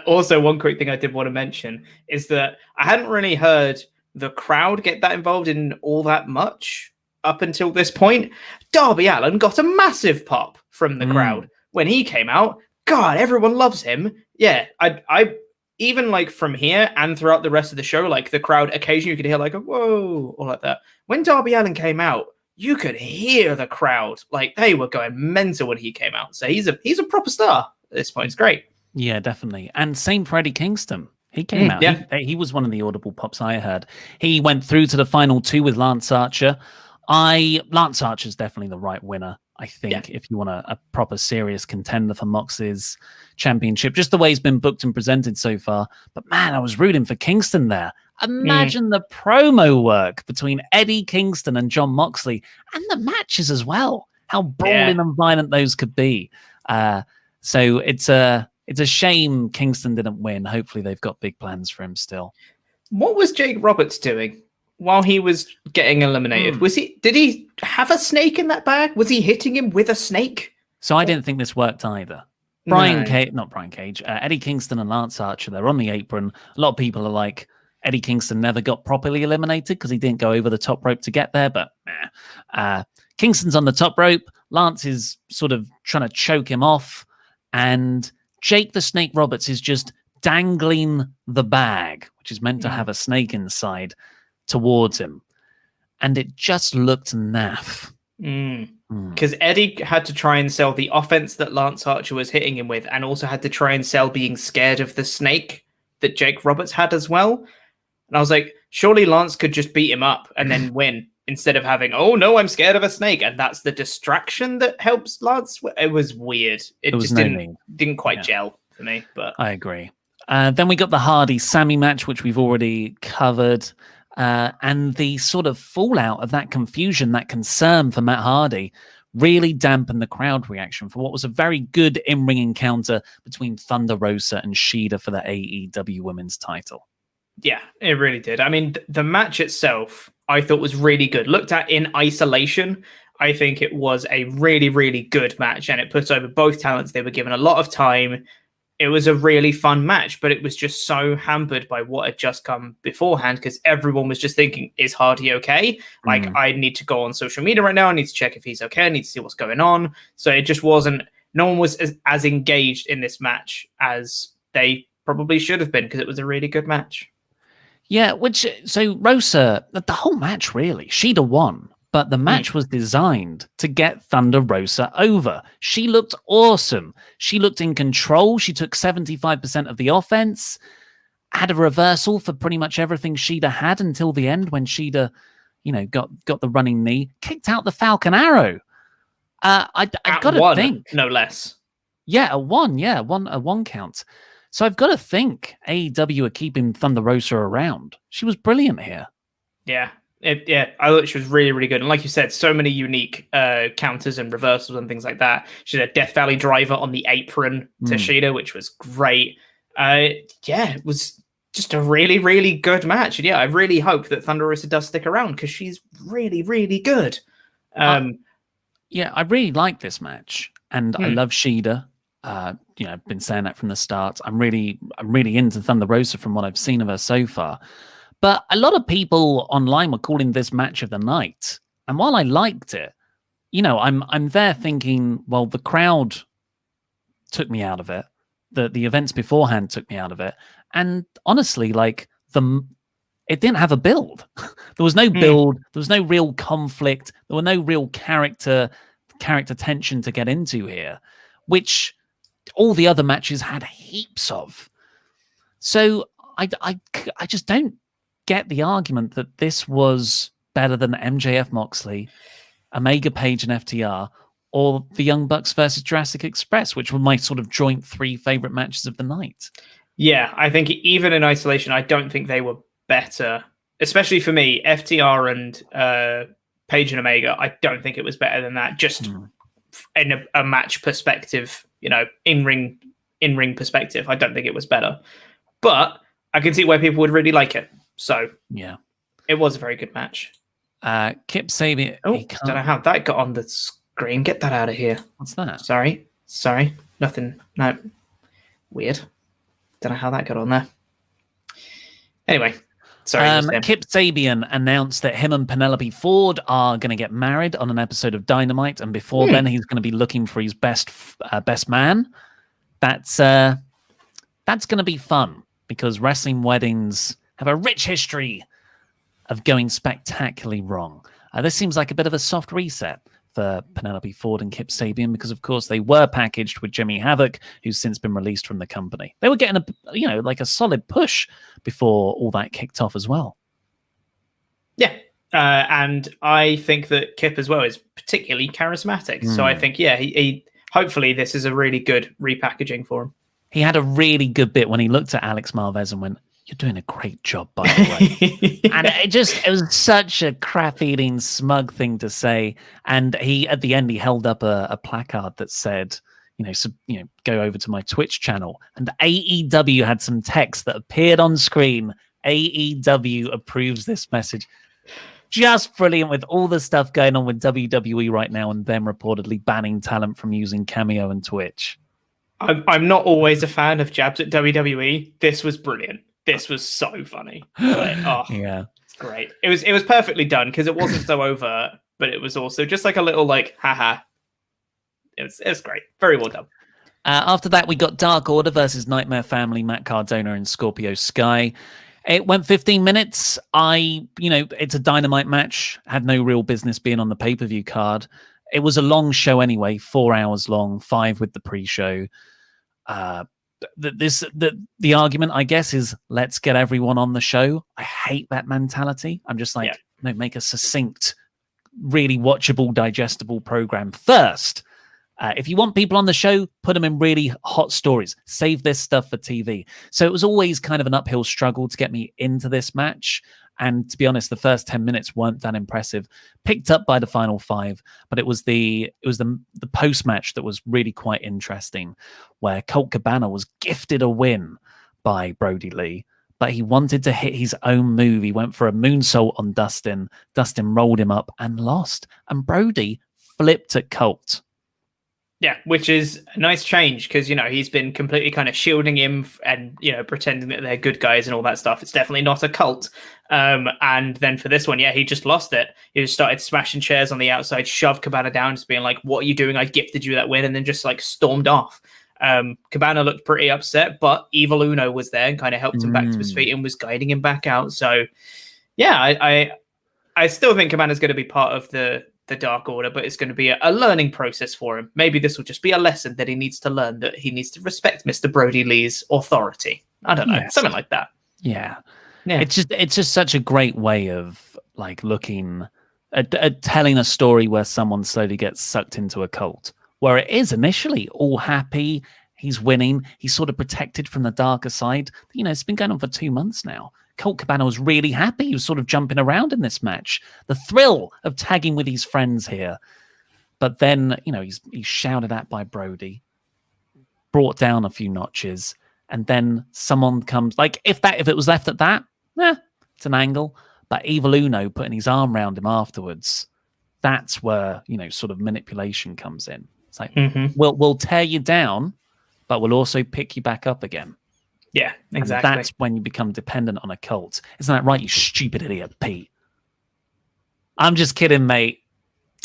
Also, one quick thing I did want to mention is that I hadn't really heard the crowd get that involved in all that much up until this point. Darby Allin got a massive pop from the crowd when he came out. God, everyone loves him. Yeah, I even like from here and throughout the rest of the show, like the crowd occasionally you could hear like a whoa or like that. When Darby Allin came out, you could hear the crowd like they were going mental when he came out. So he's a proper star at this point. It's great. Yeah, definitely. And same for Eddie Kingston. He came out. Yeah. He was one of the audible pops I heard. He went through to the final 2 with Lance Archer. Lance Archer's definitely the right winner, I think, if you want a proper serious contender for Mox's championship, just the way he's been booked and presented so far. But man, I was rooting for Kingston there. Imagine the promo work between Eddie Kingston and Jon Moxley, and the matches as well. How brawling and violent those could be. So it's a shame Kingston didn't win. Hopefully they've got big plans for him still. What was Jake Roberts doing while he was getting eliminated? Did he have a snake in that bag? Was he hitting him with a snake? So I didn't think this worked either. Eddie Kingston and Lance Archer, they're on the apron. A lot of people are like, Eddie Kingston never got properly eliminated because he didn't go over the top rope to get there, but Kingston's on the top rope. Lance is sort of trying to choke him off, and Jake the Snake Roberts is just dangling the bag, which is meant to have a snake inside, towards him. And it just looked naff. Because Eddie had to try and sell the offense that Lance Archer was hitting him with, and also had to try and sell being scared of the snake that Jake Roberts had as well. And I was like, surely Lance could just beat him up and then win, instead of having, oh no, I'm scared of a snake. And that's the distraction that helps Lance. It was weird. It just didn't quite gel for me. But I agree. Then we got the Hardy-Sammy match, which we've already covered. And the sort of fallout of that confusion, that concern for Matt Hardy, really dampened the crowd reaction for what was a very good in-ring encounter between Thunder Rosa and Shida for the AEW Women's title. Yeah, it really did. I mean, the match itself, I thought was really good. Looked at in isolation, I think it was a really, really good match, and it put over both talents. They were given a lot of time. It was a really fun match, but it was just so hampered by what had just come beforehand, because everyone was just thinking, is Hardy okay? Like, I need to go on social media right now. I need to check if he's okay. I need to see what's going on. So it just wasn't, no one was as engaged in this match as they probably should have been, because it was a really good match. Yeah, so Rosa, the whole match really, Shida won, but the match was designed to get Thunder Rosa over. She looked awesome. She looked in control. She took 75% of the offense, had a reversal for pretty much everything Shida had until the end when Shida, got the running knee, kicked out the Falcon Arrow. I've got to think. No less. Yeah, a one count. So I've got to think AEW are keeping Thunder Rosa around. She was brilliant here. Yeah. I thought she was really, really good. And like you said, so many unique counters and reversals and things like that. She had a Death Valley driver on the apron to Shida, which was great. It was just a really, really good match. And yeah, I really hope that Thunder Rosa does stick around, because she's really, really good. I really like this match. And I love Shida. I've been saying that from the start. I'm really into Thunder Rosa from what I've seen of her so far. But a lot of people online were calling this match of the night. And while I liked it, I'm there thinking, well, the crowd took me out of it. The events beforehand took me out of it. And honestly, it didn't have a build. There was no build. There was no real conflict. There were no real character tension to get into here, which all the other matches had heaps of. So I just don't get the argument that this was better than MJF Moxley, Omega Page and FTR, or the Young Bucks versus Jurassic Express, which were my sort of joint 3 favorite matches of the night. Yeah, I think even in isolation, I don't think they were better. Especially for me, FTR and Page and Omega, I don't think it was better than that. Just in a match perspective, in ring perspective, I don't think it was better. But I can see why people would really like it. So yeah, it was a very good match. Kip Sabian. Oh, don't know how that got on the screen. Get that out of here. What's that? Sorry. Nothing. No. Weird. Don't know how that got on there. Anyway. Sorry. Kip Sabian announced that him and Penelope Ford are going to get married on an episode of Dynamite, and before then, he's going to be looking for his best man. That's going to be fun because wrestling weddings have a rich history of going spectacularly wrong. This seems like a bit of a soft reset for Penelope Ford and Kip Sabian because, of course, they were packaged with Jimmy Havoc, who's since been released from the company. They were getting a solid push before all that kicked off as well. Yeah, and I think that Kip as well is particularly charismatic. So I think, he hopefully this is a really good repackaging for him. He had a really good bit when he looked at Alex Marvez and went, "You're doing a great job, by the way." And it was such a crap-eating, smug thing to say. And at the end, he held up a placard that said, go over to my Twitch channel. And AEW had some text that appeared on screen. AEW approves this message. Just brilliant with all the stuff going on with WWE right now and them reportedly banning talent from using Cameo and Twitch. I'm not always a fan of jabs at WWE. This was brilliant. This was so funny. Yeah, it's great. It was perfectly done because it wasn't so overt, but it was also just like a little haha. It was great. Very well done. After that, we got Dark Order versus Nightmare Family, Matt Cardona and Scorpio Sky. It went 15 minutes. It's a Dynamite match. Had no real business being on the pay-per-view card. It was a long show anyway, 4 hours long, 5 with the pre-show. The argument, I guess, is let's get everyone on the show. I hate that mentality. I'm just make a succinct, really watchable, digestible program first. If you want people on the show, put them in really hot stories. Save this stuff for TV. So it was always kind of an uphill struggle to get me into this match. And to be honest, the first 10 minutes weren't that impressive. Picked up by the final 5, but it was the post match that was really quite interesting, where Colt Cabana was gifted a win by Brody Lee, but he wanted to hit his own move. He went for a moonsault on Dustin. Dustin rolled him up and lost, and Brody flipped at Colt. Yeah, which is a nice change because, he's been completely kind of shielding him and, pretending that they're good guys and all that stuff. It's definitely not a cult. And then for this one, he just lost it. He just started smashing chairs on the outside, shoved Cabana down, just being like, "What are you doing? I gifted you that win," and then just stormed off. Cabana looked pretty upset, but Evil Uno was there and kind of helped him back to his feet and was guiding him back out. So, yeah, I still think Cabana's going to be part of the Dark Order, but it's going to be a learning process for him. Maybe this will just be a lesson that he needs to learn, that he needs to respect Mr. Brody Lee's authority. I don't know, something like that. Yeah. It's just such a great way of looking at telling a story where someone slowly gets sucked into a cult, where it is initially all happy, he's winning, he's sort of protected from the darker side. It's been going on for 2 months now. Colt Cabana was really happy. He was sort of jumping around in this match. The thrill of tagging with his friends here. But then, he's shouted at by Brody, brought down a few notches, and then someone comes, if it was left at that, it's an angle. But Evil Uno putting his arm around him afterwards, that's where, sort of manipulation comes in. It's like, we'll tear you down, but we'll also pick you back up again. Yeah, exactly. And that's when you become dependent on a cult. Isn't that right, you stupid idiot, Pete? I'm just kidding, mate.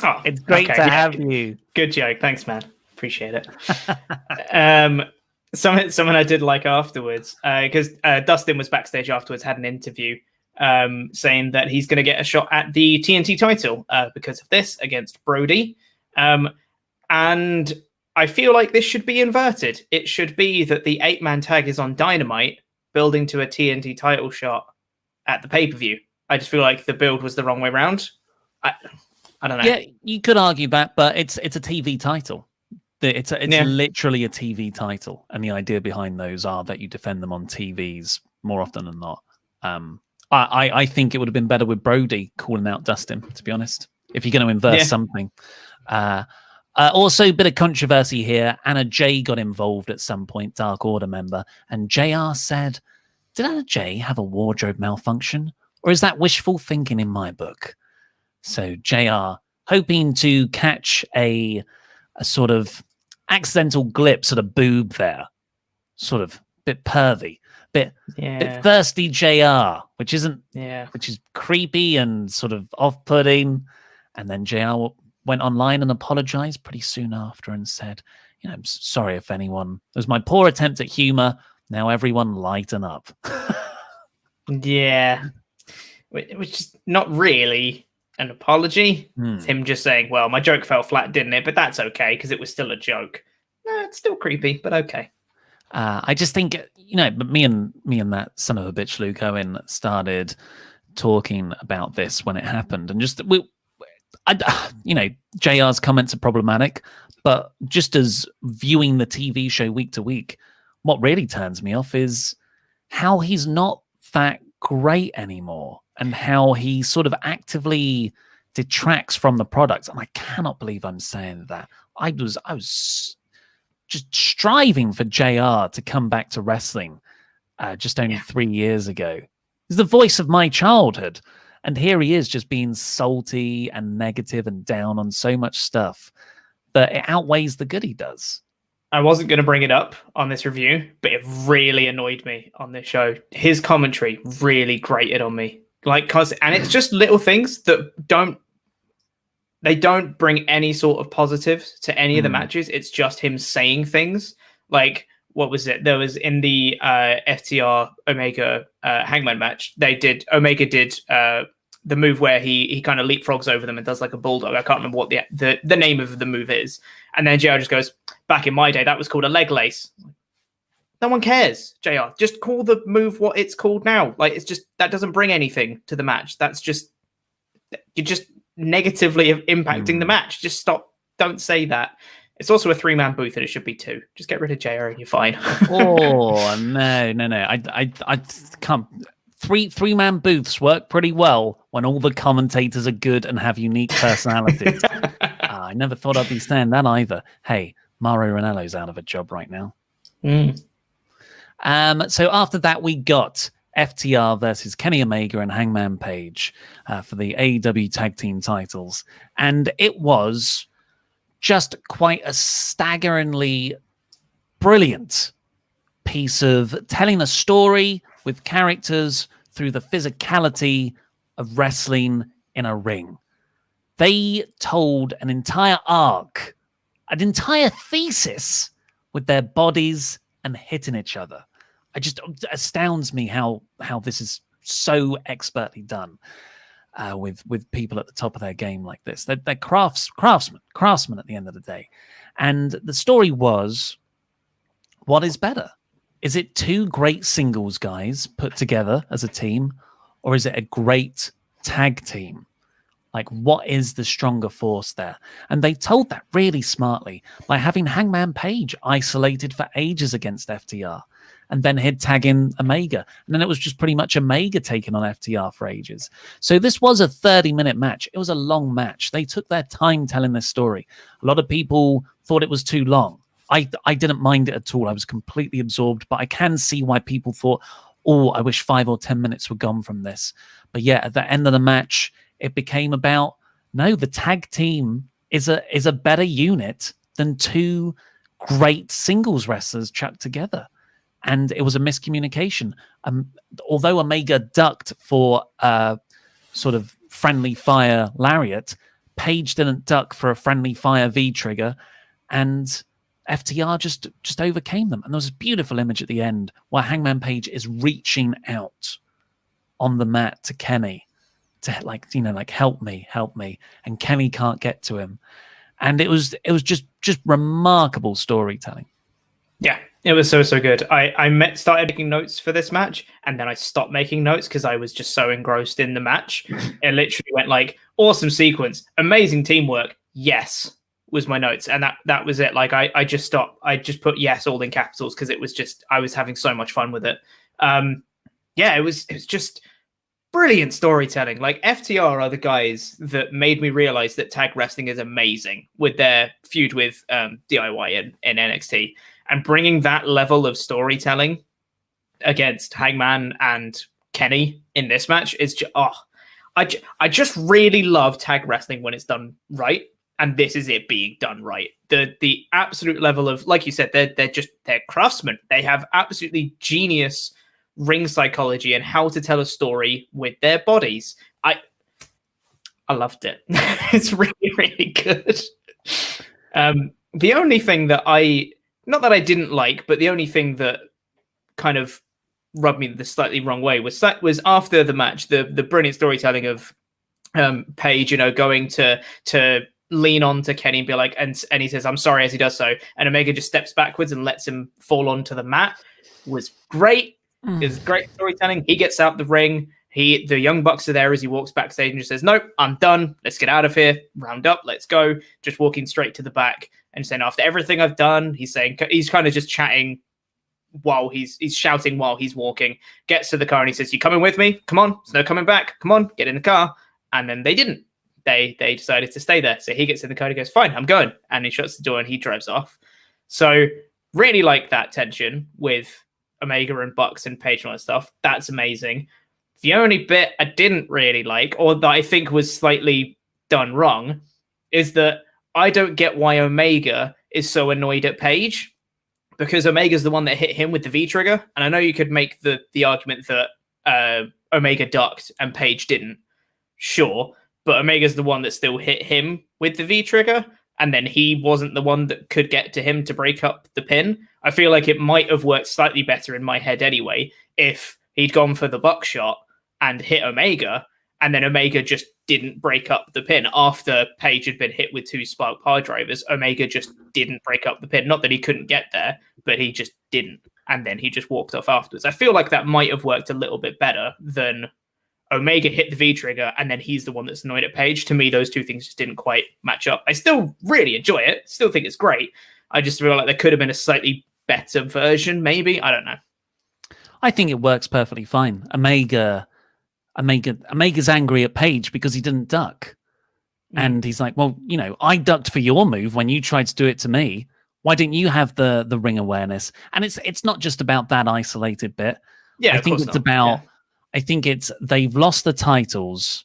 Oh, it's great to have you. Good joke. Thanks, man. Appreciate it. Someone I did like afterwards, because Dustin was backstage afterwards, had an interview saying that he's going to get a shot at the TNT title because of this against Brody. And I feel like this should be inverted. It should be that the 8-man tag is on Dynamite, building to a TNT title shot at the pay-per-view. I just feel like the build was the wrong way around. I don't know. Yeah, you could argue that, but it's a TV title. It's literally a TV title, and the idea behind those are that you defend them on TVs more often than not. I think it would have been better with Brody calling out Dustin, to be honest, if you're going to invert something. Also, a bit of controversy here. Anna Jay got involved at some point, Dark Order member, and JR said, "Did Anna Jay have a wardrobe malfunction, or is that wishful thinking in my book?" So JR hoping to catch a sort of accidental glimpse at a boob there, sort of bit pervy, bit thirsty JR, which is creepy and sort of off-putting. And then JR went online and apologized pretty soon after and said, "I'm sorry if anyone, it was my poor attempt at humor. Now everyone lighten up." Yeah, which is not really an apology. It's him just saying, "Well, my joke fell flat, didn't it? But that's okay because it was still a joke." It's still creepy, but okay. I just think, but me and that son of a bitch Luke Owen started talking about this when it happened, and just JR's comments are problematic, but just as viewing the TV show week to week, what really turns me off is how he's not that great anymore, and how he sort of actively detracts from the product. And I cannot believe I'm saying that. I was just striving for JR to come back to wrestling just only 3 years ago. He's the voice of my childhood. And here he is just being salty and negative and down on so much stuff that it outweighs the good he does. I wasn't going to bring it up on this review, but it really annoyed me on this show. His commentary really grated on me. And it's just little things that don't bring any sort of positive to any of the matches. It's just him saying things. Like, what was it? There was in the FTR Omega Hangman match, Omega did the move where he kind of leapfrogs over them and does like a bulldog. I can't remember what the name of the move is. And then JR just goes, "Back in my day, that was called a leg lace." No one cares, JR. Just call the move what it's called now. Like, it's just, that doesn't bring anything to the match. That's just, you're just negatively impacting the match. Just stop. Don't say that. It's also a 3-man booth, and it should be 2. Just get rid of JR and you're fine. Oh no! I can't. Three-man booths work pretty well when all the commentators are good and have unique personalities. I never thought I'd be saying that either. Hey, Mario Ranello's out of a job right now. So after that, we got FTR versus Kenny Omega and Hangman Page for the AEW Tag Team titles. And it was just quite a staggeringly brilliant piece of telling a story with characters through the physicality of wrestling in a ring. They told an entire arc, an entire thesis with their bodies and hitting each other. It just astounds me how this is so expertly done with people at the top of their game like this. They're craftsmen at the end of the day. And the story was, what is better? Is it 2 great singles guys put together as a team, or is it a great tag team? Like, what is the stronger force there? And they told that really smartly by having Hangman Page isolated for ages against FTR. And then he'd tag in Omega. And then it was just pretty much Omega taking on FTR for ages. So this was a 30-minute match. It was a long match. They took their time telling this story. A lot of people thought it was too long. I didn't mind it at all. I was completely absorbed. But I can see why people thought, oh, I wish 5 or 10 minutes were gone from this. But yeah, at the end of the match, it became about, no, the tag team is a better unit than 2 great singles wrestlers chucked together. And it was a miscommunication. Although Omega ducked for a sort of friendly fire lariat, Page didn't duck for a friendly fire V-trigger, and FTR just overcame them. And there was a beautiful image at the end where Hangman Page is reaching out on the mat to Kenny to help me, and Kenny can't get to him. And it was just remarkable storytelling. Yeah, it was so good. I started making notes for this match, and then I stopped making notes because I was just so engrossed in the match. It literally went like, awesome sequence, amazing teamwork, yes, was my notes, and that was it. Like, I just stopped. I just put yes all in capitals because it was just, I was having so much fun with it. Yeah, it was just brilliant storytelling. Like FTR are the guys that made me realize that tag wrestling is amazing with their feud with DIY in NXT, and bringing that level of storytelling against Hangman and Kenny in this match is just, I just really love tag wrestling when it's done right, and this is it being done right. The absolute level of, like you said, they're craftsmen. They have absolutely genius ring psychology and how to tell a story with their bodies. I loved it. It's really, really good. The only thing that not that I didn't like, but the only thing that kind of rubbed me the slightly wrong way was after the match, the brilliant storytelling of Paige, going to lean on to Kenny and be like, and he says, "I'm sorry," as he does so, and Omega just steps backwards and lets him fall onto the mat. Was great. It's great storytelling. He gets out the ring. The Young Bucks are there as he walks backstage and just says, "Nope, I'm done. Let's get out of here. Round up. Let's go." Just walking straight to the back and saying, after everything I've done, he's kind of just chatting while he's shouting while he's walking. Gets to the car and he says, "You coming with me? Come on. There's no coming back. Come on, get in the car." And then they didn't. They decided to stay there. So he gets in the car and he goes, "Fine, I'm going." And he shuts the door and he drives off. So really like that tension with Omega and Bucks and Paige and all that stuff. That's amazing. The only bit I didn't really like, or that I think was slightly done wrong, is that I don't get why Omega is so annoyed at Paige, because Omega's the one that hit him with the V-trigger. And I know you could make the argument that Omega ducked and Paige didn't. Sure. But Omega's the one that still hit him with the V-trigger. And then he wasn't the one that could get to him to break up the pin. I feel like it might have worked slightly better in my head anyway if he'd gone for the buckshot and hit Omega, and then Omega just didn't break up the pin. After Paige had been hit with 2 spark power drivers, Omega just didn't break up the pin. Not that he couldn't get there, but he just didn't. And then he just walked off afterwards. I feel like that might have worked a little bit better than Omega hit the V-trigger and then he's the one that's annoyed at Paige. To me, those two things just didn't quite match up. I still really enjoy it. Still think it's great. I just feel like there could have been a slightly better version, maybe. I don't know. I think it works perfectly fine. Omega's angry at Paige because he didn't duck. And he's like, "Well, I ducked for your move when you tried to do it to me. Why didn't you have the ring awareness?" And it's not just about that isolated bit. Yeah, I think it's about... Yeah. I think they've lost the titles,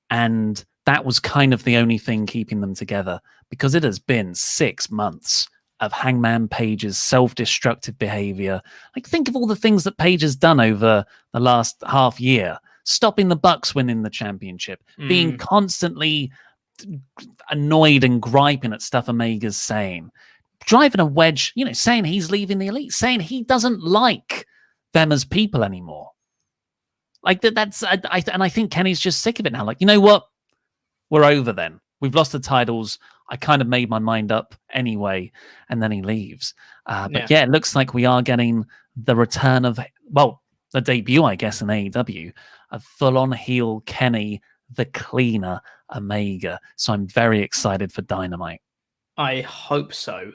and that was kind of the only thing keeping them together, because it has been 6 months of Hangman Page's self-destructive behavior. Like, think of all the things that Page has done over the last half year. Stopping the Bucks winning the championship, being constantly annoyed and griping at stuff Omega's saying, driving a wedge, saying he's leaving the Elite, saying he doesn't like them as people anymore. Like I think Kenny's just sick of it now. Like, you know what? We're over then. We've lost the titles. I kind of made my mind up anyway. And then he leaves. But yeah, it looks like we are getting the return of, the debut, I guess, in AEW, a full-on heel Kenny, the cleaner Omega. So I'm very excited for Dynamite. I hope so.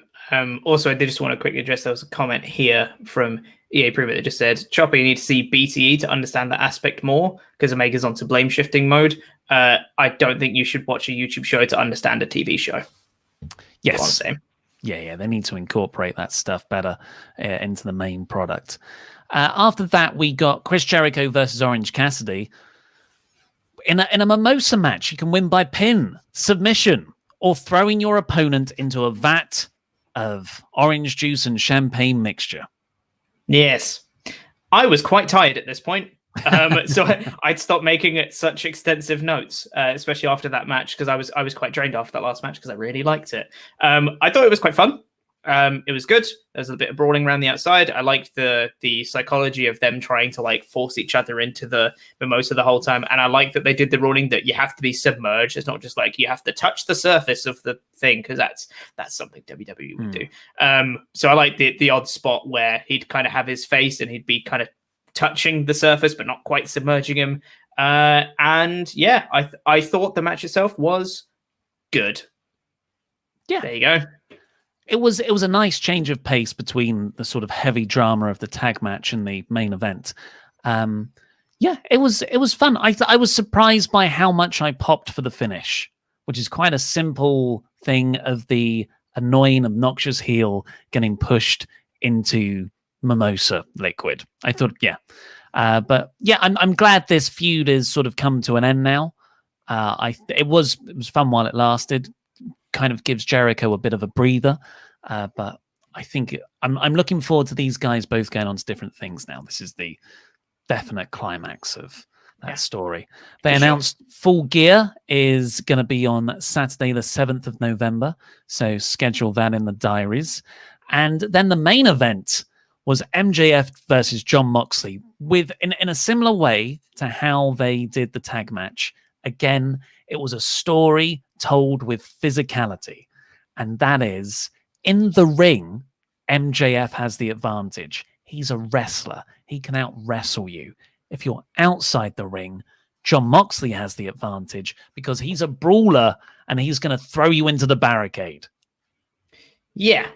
Also, I did just want to quickly address, there was a comment here from EA Prove It that just said, "Chopper, you need to see BTE to understand that aspect more, because Omega's onto blame shifting mode." I don't think you should watch a YouTube show to understand a TV show. Yes. Yeah, they need to incorporate that stuff better into the main product. After that, we got Chris Jericho versus Orange Cassidy. In a mimosa match, you can win by pin, submission, or throwing your opponent into a vat of orange juice and champagne mixture. Yes. I was quite tired at this point. So I'd stopped making it such extensive notes, especially after that match, because I was quite drained after that last match because I really liked it. I thought it was quite fun. It was good. There's a bit of brawling around the outside. I liked the psychology of them trying to force each other into the mimosa the whole time. And I like that they did the ruling that you have to be submerged. It's not just you have to touch the surface of the thing, because that's something WWE would do. So I like the odd spot where he'd kind of have his face and he'd be kind of touching the surface, but not quite submerging him. And yeah, I thought the match itself was good. Yeah. There you go. It was a nice change of pace between the sort of heavy drama of the tag match and the main event. Yeah, it was fun. I was surprised by how much I popped for the finish, which is quite a simple thing of the annoying, obnoxious heel getting pushed into mimosa liquid. I thought, yeah. But yeah, I'm glad this feud has sort of come to an end now. It was fun while it lasted. Kind of gives Jericho a bit of a breather. But I think I'm looking forward to these guys both going on to different things now. This is the definite climax of that story. They announced Full Gear is going to be on Saturday, the 7th of November. So schedule that in the diaries. And then the main event was MJF versus Jon Moxley, with in a similar way to how they did the tag match. Again, it was a story told with physicality. And that is, in the ring, MJF has the advantage. He's a wrestler. He can out-wrestle you. If you're outside the ring, Jon Moxley has the advantage because he's a brawler and he's going to throw you into the barricade. Yeah.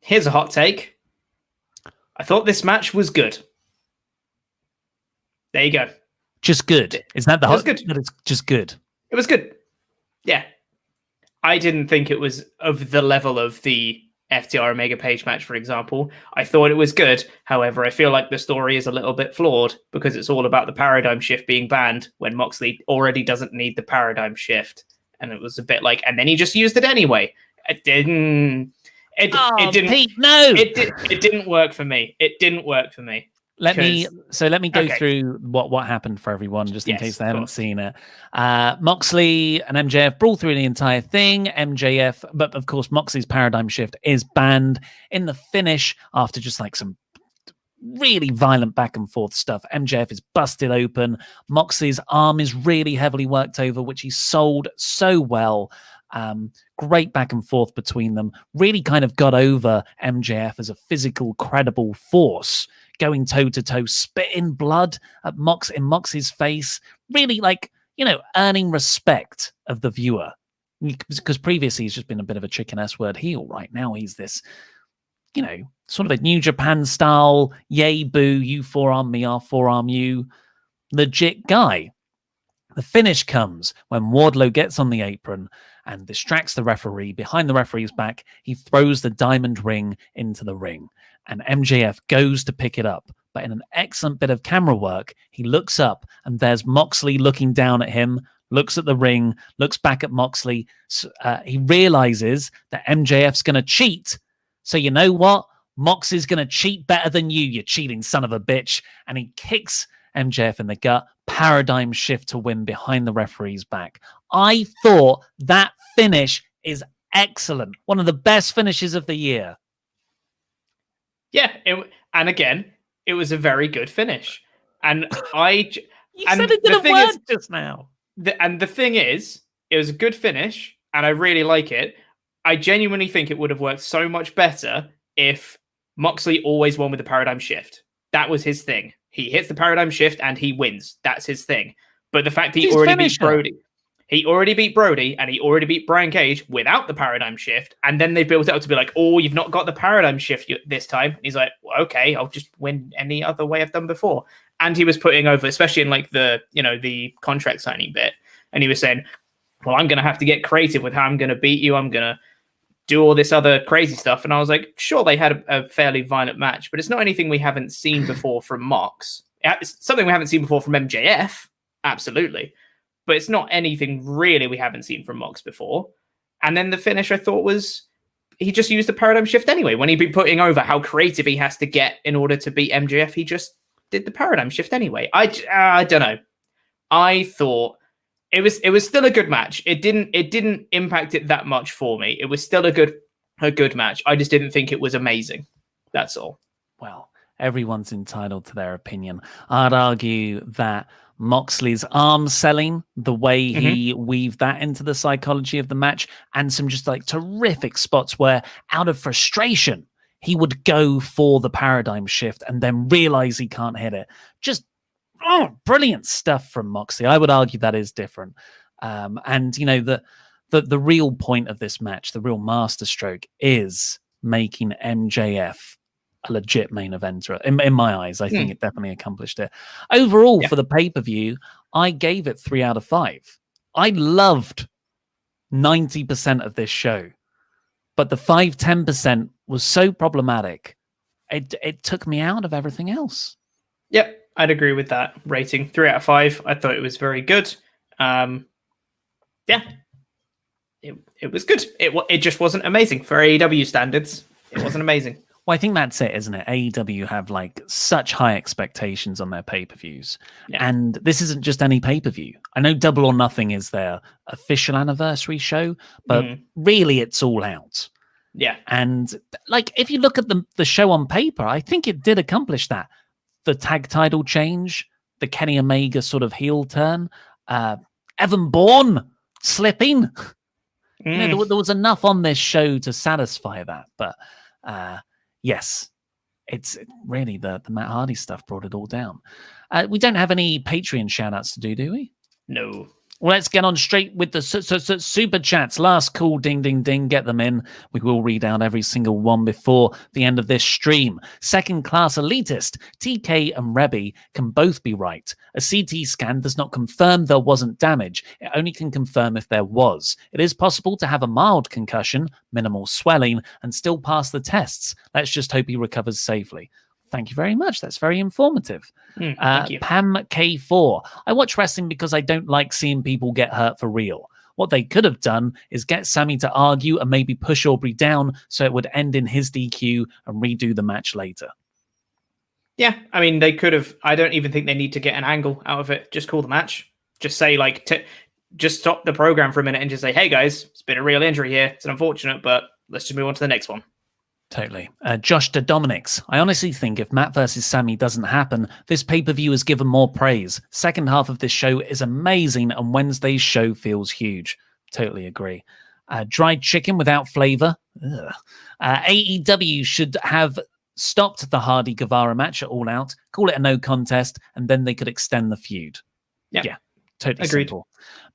Here's a hot take. I thought this match was good. There you go. Just good. Is that the hot? Good. That it's just good. It was good. Yeah. I didn't think it was of the level of the FTR Omega Page match, for example. I thought it was good. However, I feel like the story is a little bit flawed because it's all about the paradigm shift being banned when Moxley already doesn't need the paradigm shift. And it was a bit like, and then he just used it anyway. It didn't. It didn't. Pete, no. It didn't work for me. It didn't work for me. Let me go through what happened for everyone, just in case they haven't seen it. Moxley and MJF brawl through the entire thing. MJF, but of course, Moxley's paradigm shift is banned in the finish after just like some really violent back and forth stuff. MJF is busted open. Moxley's arm is really heavily worked over, which he sold so well. Great back and forth between them. Really kind of got over MJF as a physical, credible force, going toe-to-toe, spitting blood at in Moxley's face. Really, earning respect of the viewer. Because previously he's just been a bit of a chicken S-word heel. Right now he's this, sort of a New Japan style, yay, boo, you forearm me, I'll forearm you, legit guy. The finish comes when Wardlow gets on the apron and distracts the referee. Behind the referee's back, he throws the diamond ring into the ring. And MJF goes to pick it up. But in an excellent bit of camera work, he looks up and there's Moxley looking down at him, looks at the ring, looks back at Moxley. He realizes that MJF's going to cheat. So you know what? Moxley's going to cheat better than you cheating son of a bitch. And he kicks MJF in the gut. Paradigm shift to win behind the referee's back. I thought that finish is excellent. One of the best finishes of the year. Yeah, and again, it was a very good finish. And you said it didn't work just now. And the thing is, it was a good finish, and I really like it. I genuinely think it would have worked so much better if Moxley always won with the paradigm shift. That was his thing. He hits the paradigm shift and he wins. That's his thing. But the fact he already beat Brody, and he already beat Brian Cage without the paradigm shift, and then they built it up to be like, oh, you've not got the paradigm shift this time. And he's like, well, okay, I'll just win any other way I've done before. And he was putting over, especially in like the contract signing bit, and he was saying, well, I'm going to have to get creative with how I'm going to beat you. I'm going to do all this other crazy stuff. And I was like, sure, they had a fairly violent match, but it's not anything we haven't seen before from Mox. It's something we haven't seen before from MJF, absolutely. But it's not anything really we haven't seen from Mox before. And then the finish I thought was, he just used the paradigm shift anyway. When he'd been putting over how creative he has to get in order to beat MJF, he just did the paradigm shift anyway. I don't know. I thought it was still a good match. It didn't impact it that much for me. It was still a good match. I just didn't think it was amazing. That's all. Well, everyone's entitled to their opinion. I'd argue that Moxley's arm selling, the way he weaved that into the psychology of the match, and some just like terrific spots where out of frustration, he would go for the paradigm shift and then realize he can't hit it. Just brilliant stuff from Moxley. I would argue that is different. And the real point of this match, the real masterstroke, is making MJF a legit main eventer. In my eyes, I think it definitely accomplished it. Overall, for the pay-per-view, I gave it 3 out of 5. I loved 90% of this show, but the 5-10% was so problematic. It took me out of everything else. Yep, I'd agree with that rating. 3 out of 5. I thought it was very good. Yeah, it was good. It just wasn't amazing for AEW standards. It wasn't amazing. Well, I think that's it, isn't it? AEW have like such high expectations on their pay-per-views. Yeah. And this isn't just any pay-per-view. I know Double or Nothing is their official anniversary show, but really it's All Out. Yeah. And like, if you look at the show on paper, I think it did accomplish that. The tag title change, the Kenny Omega sort of heel turn, Evan Bourne slipping. You know, there was enough on this show to satisfy that. But yes, it's really the Matt Hardy stuff brought it all down. We don't have any Patreon shout-outs to do we? No. Well, let's get on straight with the super chats. Last call, ding, ding, ding. Get them in. We will read out every single one before the end of this stream. Second class elitist, TK and Rebby can both be right. A CT scan does not confirm there wasn't damage. It only can confirm if there was. It is possible to have a mild concussion, minimal swelling, and still pass the tests. Let's just hope he recovers safely. Thank you very much. That's very informative. Thank you. Pam K4. I watch wrestling because I don't like seeing people get hurt for real. What they could have done is get Sammy to argue and maybe push Aubrey down so it would end in his DQ and redo the match later. Yeah, I mean, they could have. I don't even think they need to get an angle out of it. Just call the match. Just say, like, just stop the program for a minute and just say, hey, guys, it's been a real injury here. It's unfortunate, but let's just move on to the next one. Totally. Josh de Dominics. I honestly think if Matt versus Sammy doesn't happen, this pay-per-view is given more praise. Second half of this show is amazing, and Wednesday's show feels huge. Totally agree. Dried chicken without flavor. AEW should have stopped the Hardy Guevara match at All Out, call it a no contest, and then they could extend the feud. Yeah, totally agreed. Simple.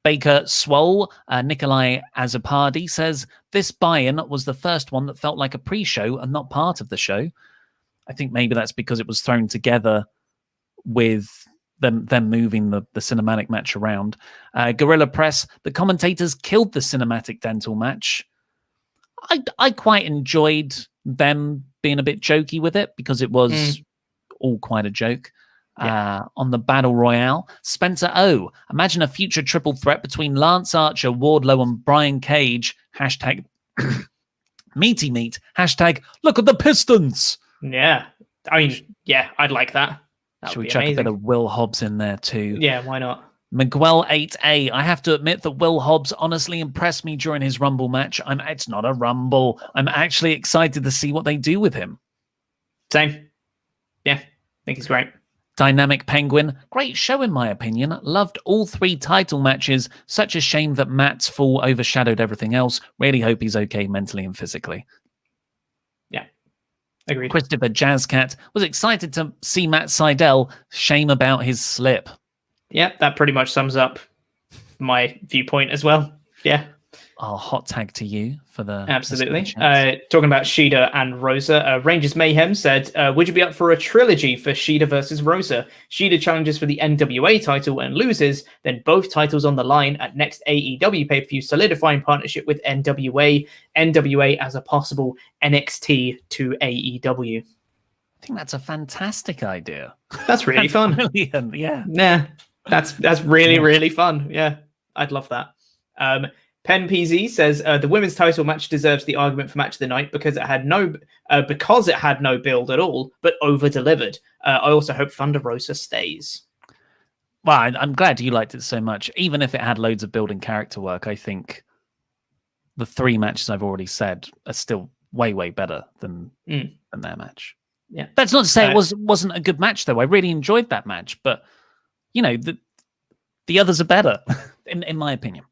Baker Swole, Nikolai Azapardi says, this buy-in was the first one that felt like a pre-show and not part of the show. I think maybe that's because it was thrown together with them moving the cinematic match around. Guerrilla Press, the commentators killed the cinematic dental match. I quite enjoyed them being a bit jokey with it because it was all quite a joke. On the Battle Royale, Spencer O. Imagine a future triple threat between Lance Archer, Wardlow, and Brian Cage. Hashtag meaty meat. Hashtag look at the Pistons. Yeah. I mean, yeah, I'd like that. Should we chuck amazing. A bit of Will Hobbs in there too? Yeah, why not? Miguel 8A. I have to admit that Will Hobbs honestly impressed me during his Rumble match. It's not a Rumble. I'm actually excited to see what they do with him. Same. Yeah, I think he's great. Dynamic Penguin, great show in my opinion. Loved all 3 title matches. Such a shame that Matt's fall overshadowed everything else. Really hope he's okay mentally and physically. Yeah, agreed. Christopher Jazzcat was excited to see Matt Sydal. Shame about his slip. Yeah, that pretty much sums up my viewpoint as well. Yeah. I'll hot tag to you for the... Absolutely. Talking about Shida and Rosa, Rangers Mayhem said, would you be up for a trilogy for Shida versus Rosa? Shida challenges for the NWA title and loses, then both titles on the line at next AEW pay-per-view, solidifying partnership with NWA as a possible NXT to AEW. I think that's a fantastic idea. That's really fun. Brilliant, yeah. Yeah, that's really, really fun. Yeah, I'd love that. Pen PZ says the women's title match deserves the argument for match of the night because it had no build at all, but over delivered. I also hope Thunder Rosa stays. Well, I'm glad you liked it so much. Even if it had loads of building character work, I think the 3 matches I've already said are still way better than their match. Yeah, that's not to say it wasn't a good match though. I really enjoyed that match, but you know the others are better in my opinion.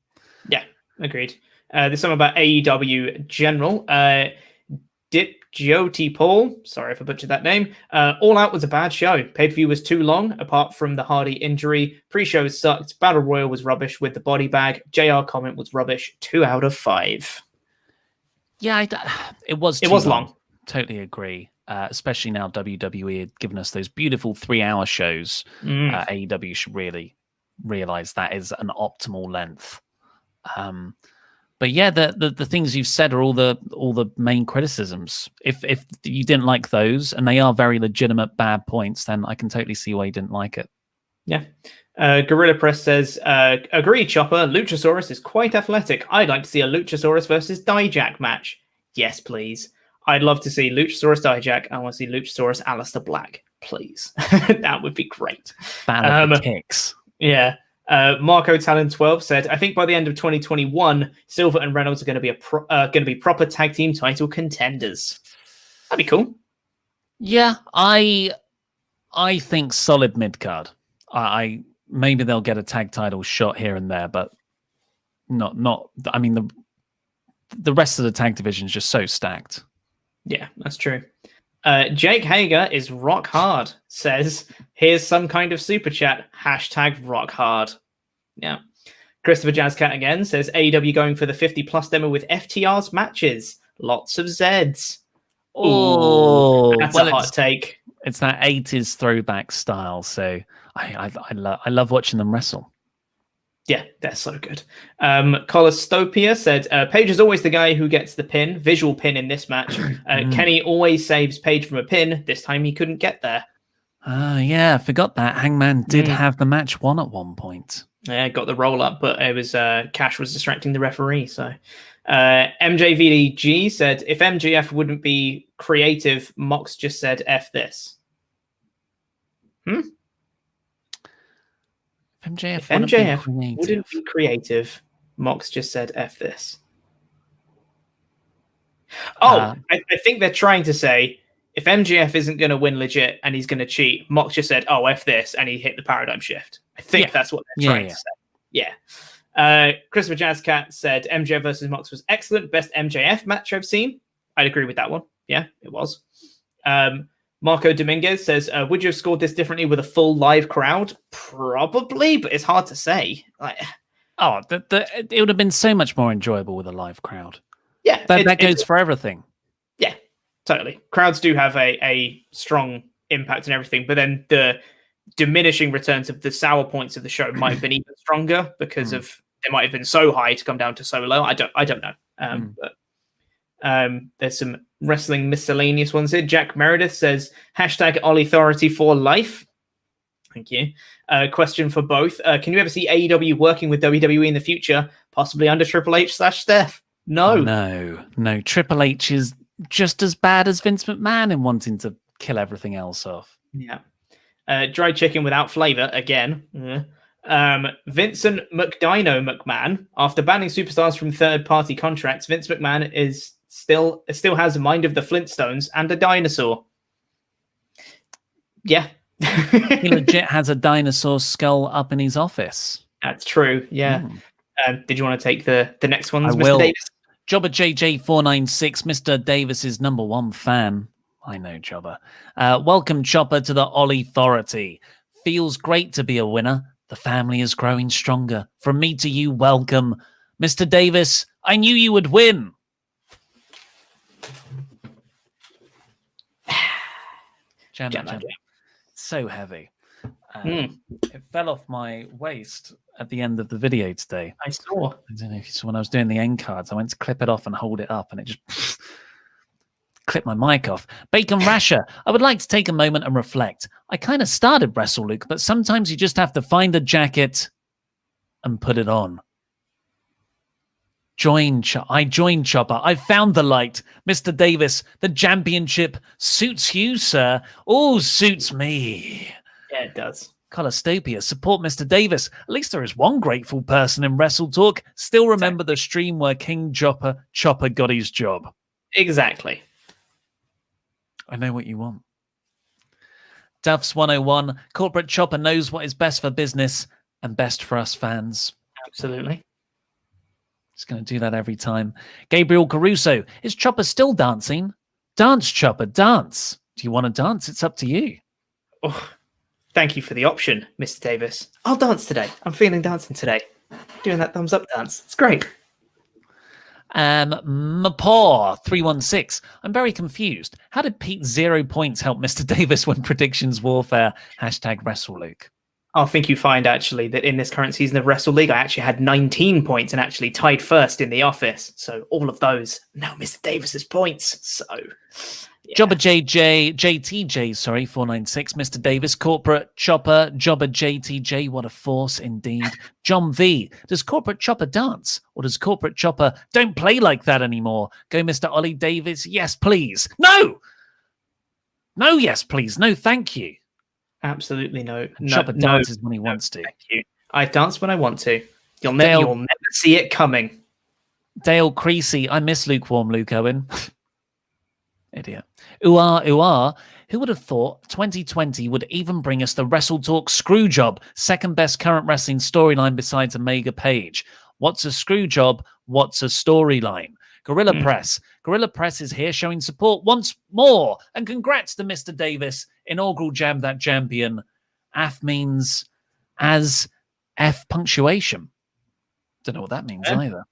Yeah. Agreed. There's something about AEW General. Dip Jyoti Paul. Sorry if I butchered that name. All Out was a bad show. Pay-per-view was too long, apart from the Hardy injury. Pre-show sucked. Battle Royal was rubbish with the body bag. JR comment was rubbish. 2 out of 5. Yeah, it was long. Totally agree. especially now WWE had given us those beautiful 3-hour shows. AEW should really realize that is an optimal length. But yeah, the things you've said are all the main criticisms. If you didn't like those, and they are very legitimate bad points, then I can totally see why you didn't like it. Yeah. Gorilla Press says, agree, Chopper. Luchasaurus is quite athletic. I'd like to see a Luchasaurus versus Dijak match. Yes, please. I'd love to see Luchasaurus Dijak. I want to see Luchasaurus Aleister Black, please. That would be great. Battle of the kicks. Yeah. Marco Talon 12 said, I think by the end of 2021, Silver and Reynolds are going to be proper tag team title contenders. That'd be cool. Yeah, I think solid mid card. I maybe they'll get a tag title shot here and there, but not. I mean, the rest of the tag division is just so stacked. Yeah, that's true. Jake Hager is rock hard. Says, here's some kind of super chat. #rock hard. Yeah. Christopher Jazzcat again says, AEW going for the 50+ demo with FTR's matches. Lots of Zeds. Oh, that's a hot take. It's that 80s throwback style, so I love watching them wrestle. Yeah, they're so good. Colostopia said, Page is always the guy who gets the pin, visual pin in this match. Kenny always saves Page from a pin. This time he couldn't get there. Yeah, I forgot that. Hangman did have the match won at one point. Yeah, got the roll up, but it was Cash was distracting the referee. So MJVDG said, if MJF wouldn't be creative, Mox just said F this. If MJF wouldn't be creative, Mox just said F this. I think they're trying to say, if MJF isn't going to win legit and he's going to cheat, Mox just said, oh, F this, and he hit the paradigm shift. I think that's what they're trying to say. Yeah. Christopher Jazzcat said, MJF versus Mox was excellent. Best MJF match I've seen. I'd agree with that one. Yeah, it was. Marco Dominguez says, would you have scored this differently with a full live crowd? Probably, but it's hard to say. It would have been so much more enjoyable with a live crowd. Yeah. That goes for everything. Yeah, totally. Crowds do have a strong impact and everything, but then the diminishing returns of the sour points of the show might have been even stronger because of they might have been so high to come down to so low. I don't know. But there's some wrestling miscellaneous ones here. Jack Meredith says, #Authority for life. Thank you. Question for both. Can you ever see AEW working with WWE in the future, possibly under Triple H/Steph? No. Triple H is just as bad as Vince McMahon in wanting to kill everything else off. Yeah. Dry chicken without flavor again. Vincent McDino McMahon. After banning superstars from third-party contracts, Vince McMahon still has a mind of the Flintstones and a dinosaur. Yeah. He legit has a dinosaur skull up in his office. That's true. Yeah. Did you want to take the next ones, I Mr. will. Davis? Jobber JJ496, Mr. Davis's #1 fan. I know, Chopper. Welcome, Chopper, to the All Authority. Feels great to be a winner. The family is growing stronger. From me to you, welcome. Mr. Davis, I knew you would win. Jam. So heavy. It fell off my waist at the end of the video today. I saw. I don't know if you saw when I was doing the end cards. I went to clip it off and hold it up, and it just clipped my mic off. Bacon Rasher, I would like to take a moment and reflect. I kind of started Wrestle Luke, but sometimes you just have to find a jacket and put it on. I joined Chopper. I found the light. Mr. Davis, the championship suits you, sir. Oh, suits me. Yeah, it does. Colostopia, support Mr. Davis. At least there is one grateful person in WrestleTalk. Still remember the stream where King Chopper got his job. Exactly. I know what you want. Duff's 101. Corporate Chopper knows what is best for business and best for us fans. Absolutely. He's going to do that every time. Gabriel Caruso. Is Chopper still dancing? Dance, Chopper, dance. Do you want to dance? It's up to you. Oh, thank you for the option, Mr. Davis. I'll dance today. I'm feeling dancing today. Doing that thumbs up dance. It's great. Mapaw316. I'm very confused. How did Pete 0 points help Mr. Davis win predictions warfare? #WrestleLuke. I think you find actually that in this current season of Wrestle League, I actually had 19 points and actually tied first in the office. So all of those now Mr. Davis's points. So yeah. Jobber JTJ, sorry, 496. Mr. Davis, Corporate Chopper, Jobber JTJ, what a force indeed. John V, does Corporate Chopper dance? Or does Corporate Chopper don't play like that anymore? Go, Mr. Ollie Davis, yes, please. No! No, yes, please. No, thank you. Absolutely no. Chopper dances when he wants to. Thank you. I dance when I want to. You'll never see it coming. Dale Creasy, I miss lukewarm Luke Owen. Idiot. Ooh-ah. Who would have thought 2020 would even bring us the WrestleTalk Screwjob, second best current wrestling storyline besides Omega Page? What's a screwjob? What's a storyline? Gorilla Press. Gorilla Press is here showing support once more. And congrats to Mr. Davis. Inaugural Jam That Champion. AF means as F punctuation. Don't know what that means either.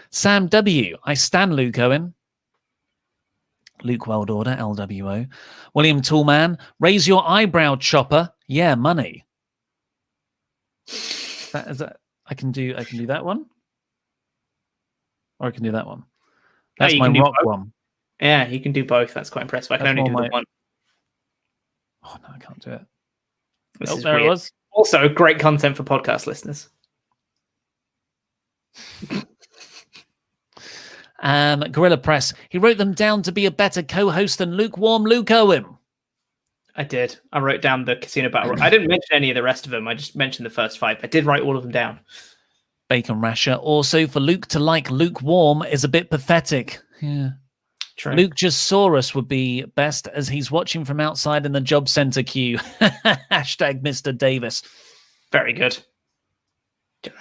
Sam W. I stand Luke Owen. Luke World Order, LWO. William Toolman. Raise your eyebrow, Chopper. Yeah, money. I can do that one. Or I can do that one. That's my rock one. Yeah, you can do both. That's quite impressive. I can only do the one. Oh, no, I can't do it. There it was. Also, great content for podcast listeners. Gorilla Press. He wrote them down to be a better co-host than lukewarm Luke Owen. I did. I wrote down the Casino Battle. I didn't mention any of the rest of them. I just mentioned the first 5. I did write all of them down. Bacon Rasher. Also, for Luke to like lukewarm is a bit pathetic. Yeah. True. Luke just saw us would be best as he's watching from outside in the job center queue. #Mr. Davis. Very good.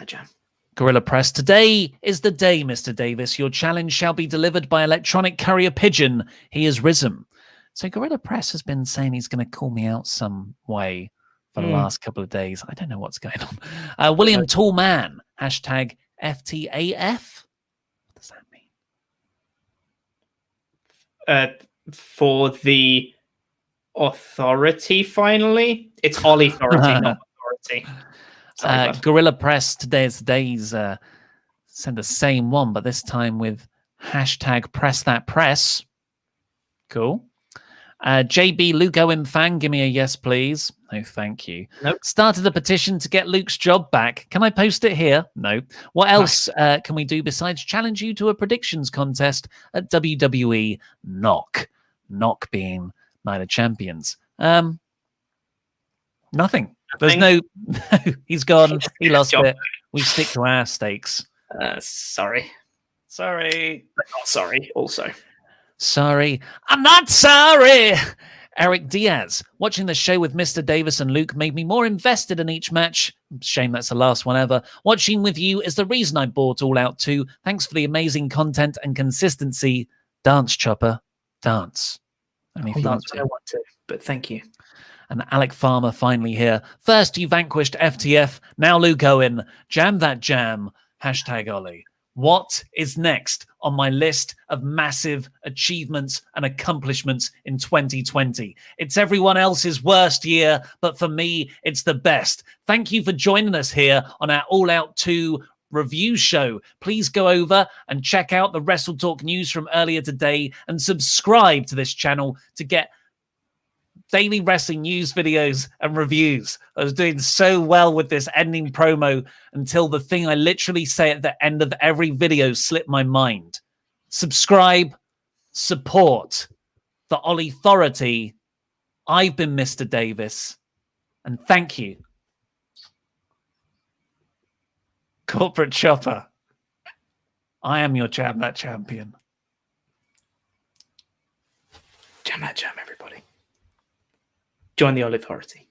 Jam. Gorilla Press. Today is the day, Mr. Davis. Your challenge shall be delivered by electronic courier pigeon. He has risen. So Gorilla Press has been saying he's going to call me out some way for the last couple of days. I don't know what's going on. William Tallman. #FTAF. What does that mean? For the authority, finally. It's Ollie authority, not authority. Gorilla Press, today is the day he's sent the same one, but this time with #PressThatPress. Cool. JB Luke Owen fan, give me a yes, please. No, thank you. Nope. Started a petition to get Luke's job back. Can I post it here? No. What else can we do besides challenge you to a predictions contest at WWE Knock? Knock being Night of Champions. Nothing. There's no, he's gone. He lost it. We stick to our stakes. Sorry. But not sorry, also. Sorry. I'm not sorry. Eric Diaz. Watching the show with Mr. Davis and Luke made me more invested in each match. Shame that's the last one ever. Watching with you is the reason I bought All Out 2. Thanks for the amazing content and consistency. Dance, Chopper. Dance. I'll dance when I want to, but thank you. And Alec Farmer finally here. First, you vanquished FTF. Now Luke Owen. Jam that jam. #Ollie. What is next on my list of massive achievements and accomplishments in 2020? It's everyone else's worst year, but for me, it's the best. Thank you for joining us here on our All Out 2 review show. Please go over and check out the WrestleTalk news from earlier today and subscribe to this channel to get daily wrestling news videos and reviews. I was doing so well with this ending promo until the thing I literally say at the end of every video slipped my mind. Subscribe, support the Ollie Authority. I've been Mr. Davis, and thank you. Corporate Chopper. I am your Jam That Champion. Jam That Jam, everybody. Join the All Authority.